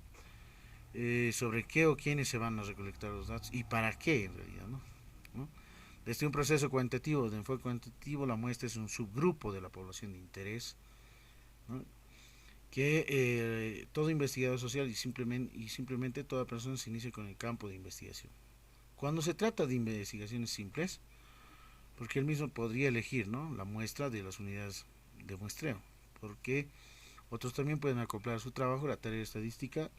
Sobre qué o quiénes se van a recolectar los datos y para qué en realidad, ¿no? ¿No? Desde un proceso cuantitativo, de enfoque cuantitativo, la muestra es un subgrupo de la población de interés, ¿no?, que todo investigador social y simplemente toda persona se inicia con el campo de investigación. Cuando se trata de investigaciones simples, porque él mismo podría elegir, ¿no?, la muestra de las unidades de muestreo, porque otros también pueden acoplar a su trabajo la tarea estadística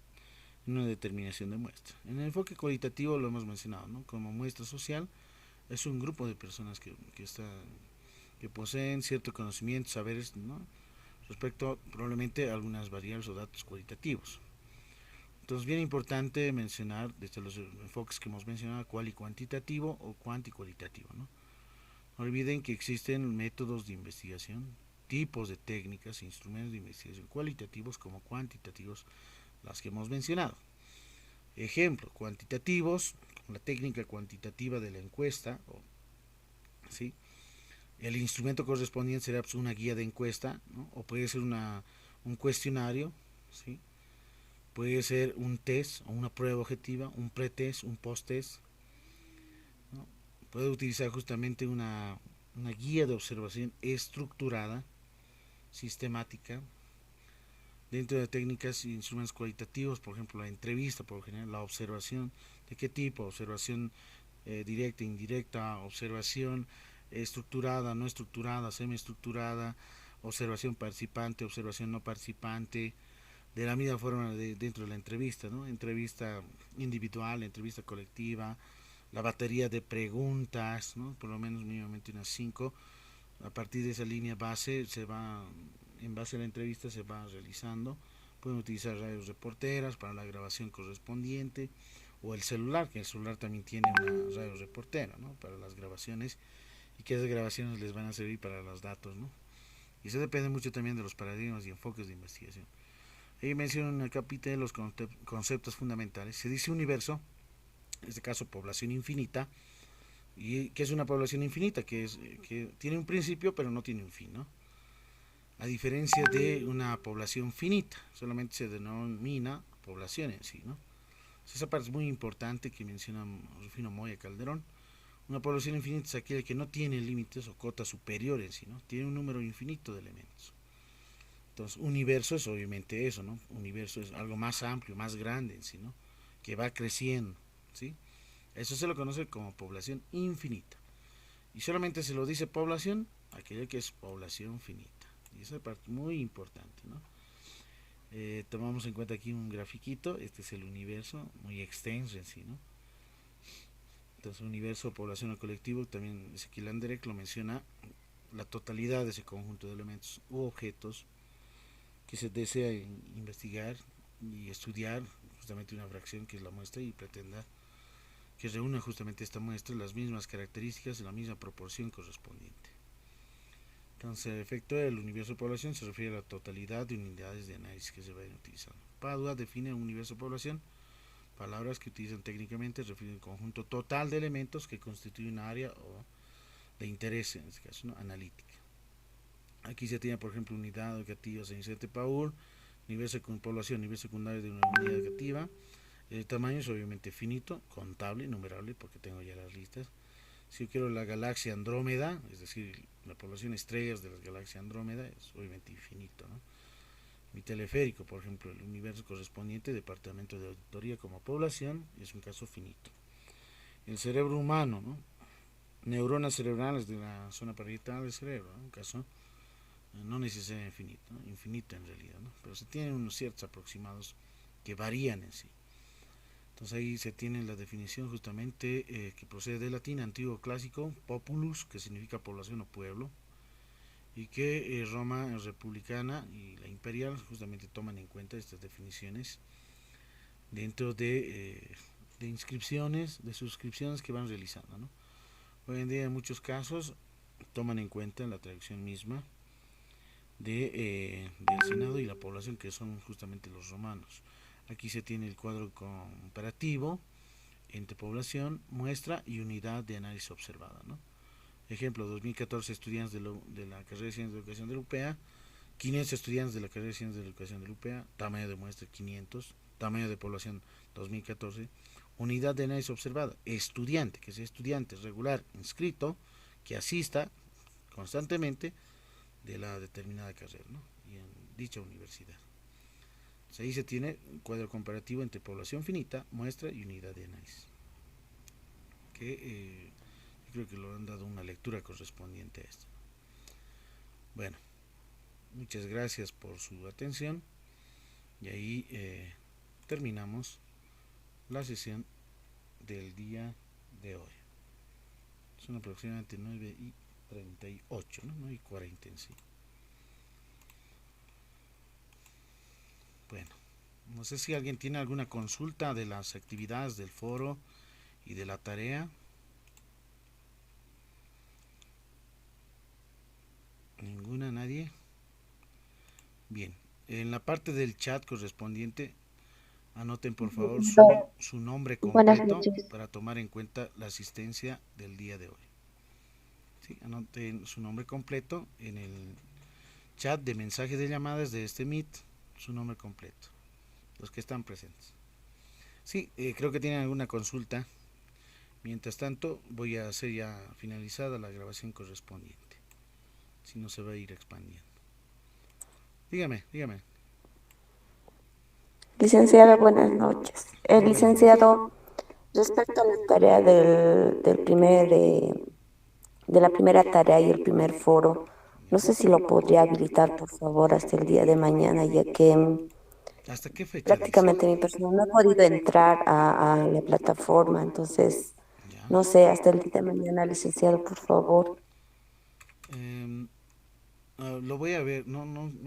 en una determinación de muestra. En el enfoque cualitativo lo hemos mencionado, ¿no?, como muestra social es un grupo de personas que poseen cierto conocimiento, saberes, ¿no?, respecto probablemente a algunas variables o datos cualitativos. Entonces, bien importante mencionar desde los enfoques que hemos mencionado, cual y cuantitativo o cuanticualitativo, ¿no? No olviden que existen métodos de investigación, tipos de técnicas e instrumentos de investigación cualitativos como cuantitativos, las que hemos mencionado. Ejemplo, cuantitativos, la técnica cuantitativa de la encuesta, ¿sí? El instrumento correspondiente será pues, una guía de encuesta, ¿no? O puede ser un cuestionario, ¿sí? Puede ser un test o una prueba objetiva, un pretest, un post-test, ¿no? Puede utilizar justamente una guía de observación estructurada, sistemática, dentro de técnicas y instrumentos cualitativos, por ejemplo, la entrevista, por lo general, la observación, ¿de qué tipo? Observación directa, indirecta, observación estructurada, no estructurada, semiestructurada, observación participante, observación no participante, de la misma forma dentro de la entrevista, ¿no? Entrevista individual, entrevista colectiva, la batería de preguntas, ¿no? Por lo menos mínimamente unas 5. A partir de esa línea base en base a la entrevista se va realizando. Pueden utilizar radios reporteras para la grabación correspondiente o el celular, que el celular también tiene una radio reportera, ¿no? Para las grabaciones, y que esas grabaciones les van a servir para los datos, ¿no? Y eso depende mucho también de los paradigmas y enfoques de investigación. Ahí menciono en el capítulo los conceptos fundamentales. Se dice universo, en este caso población infinita. ¿Y qué es una población infinita? Que tiene un principio pero no tiene un fin, ¿no? A diferencia de una población finita, solamente se denomina población en sí, ¿no? Esa parte es muy importante que menciona Rufino Moya Calderón. Una población infinita es aquella que no tiene límites o cotas superiores en sí, ¿no? Tiene un número infinito de elementos. Entonces, universo es obviamente eso, ¿no? Universo es algo más amplio, más grande en sí, ¿no? Que va creciendo, ¿sí? Eso se lo conoce como población infinita. Y solamente se lo dice población, aquella que es población finita. Y esa parte muy importante, ¿no? Tomamos en cuenta aquí un grafiquito, este es el universo, muy extenso en sí, ¿no? Entonces, universo, población o colectivo, también Ezequiel Anderek lo menciona, la totalidad de ese conjunto de elementos u objetos que se desea investigar y estudiar justamente una fracción que es la muestra y pretenda que reúna justamente esta muestra las mismas características en la misma proporción correspondiente. Entonces, el efecto del universo de población se refiere a la totalidad de unidades de análisis que se vayan utilizando. Padua define un universo de población. Palabras que utilizan técnicamente refieren al conjunto total de elementos que constituye un área o de interés, en este caso, ¿no? Analítica. Aquí se tiene, por ejemplo, unidad educativa San Vicente Paul, nivel población, nivel secundario de una unidad educativa. El tamaño es obviamente finito, contable, numerable, porque tengo ya las listas. Si yo quiero la galaxia Andrómeda, es decir, la población de estrellas de la galaxia Andrómeda, es obviamente infinito, ¿no? Mi teleférico, por ejemplo, el universo correspondiente, departamento de auditoría como población, es un caso finito. El cerebro humano, ¿no? Neuronas cerebrales de la zona parietal del cerebro, ¿no? Un caso no necesariamente infinito, ¿no? Infinito en realidad, ¿no? Pero se tienen unos ciertos aproximados que varían en sí. Entonces ahí se tiene la definición justamente que procede del latín antiguo clásico, populus, que significa población o pueblo, y que Roma republicana y la imperial justamente toman en cuenta estas definiciones dentro de inscripciones, de suscripciones que van realizando, ¿no? Hoy en día en muchos casos toman en cuenta la traducción misma del Senado y la población, que son justamente los romanos. Aquí se tiene el cuadro comparativo entre población, muestra y unidad de análisis observada, ¿no? Ejemplo, 2014 estudiantes de la carrera de Ciencias de Educación de la UPEA, 500 estudiantes de la carrera de Ciencias de la Educación de la UPEA, tamaño de muestra 500, tamaño de población 2014, unidad de análisis observada, estudiante, que sea estudiante regular inscrito, que asista constantemente de la determinada carrera, ¿no? Y en dicha universidad. Entonces, ahí se tiene un cuadro comparativo entre población finita, muestra y unidad de análisis. Que yo creo que lo han dado una lectura correspondiente a esto. Bueno, muchas gracias por su atención y ahí terminamos la sesión del día de hoy. Son aproximadamente 9:38, ¿no? 9:40 en sí. Bueno, No sé si alguien tiene alguna consulta de las actividades del foro y de la tarea. Ninguna, nadie. Bien, en la parte del chat correspondiente, anoten por favor su nombre Buenas completo noches. para tomar en cuenta la asistencia del día de hoy. Sí, anoten su nombre completo en el chat de mensajes de llamadas de este Meet, su nombre completo, los que están presentes. Sí, creo que tienen alguna consulta. Mientras tanto, voy a hacer ya finalizada la grabación correspondiente. Si no se va a ir expandiendo. Dígame, dígame. Licenciada, buenas noches. Buenas noches. Licenciado, respecto a la tarea de la primera tarea y el primer foro, no sé si lo podría habilitar, por favor, hasta el día de mañana, ya que ¿Hasta qué fecha dice? prácticamente mi persona no ha podido entrar a la plataforma, entonces, Ya. no sé, hasta el día de mañana, licenciado, por favor. Em, lo voy a ver, no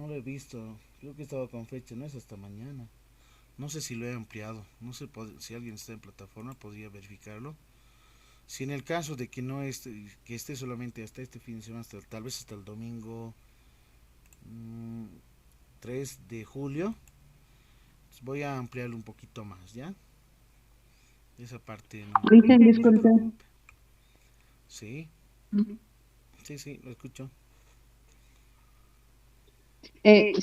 lo he visto. Creo que estaba con fecha, no es hasta mañana. No sé si lo he ampliado. No sé si alguien está en plataforma, podría verificarlo. Si en el caso de que no esté, que esté solamente hasta este fin de semana, tal vez hasta el domingo 3 de julio, pues voy a ampliarlo un poquito más, ¿ya? Esa parte Cristian, no se disculpe. preocupe. Sí, sí, lo escucho. Sí,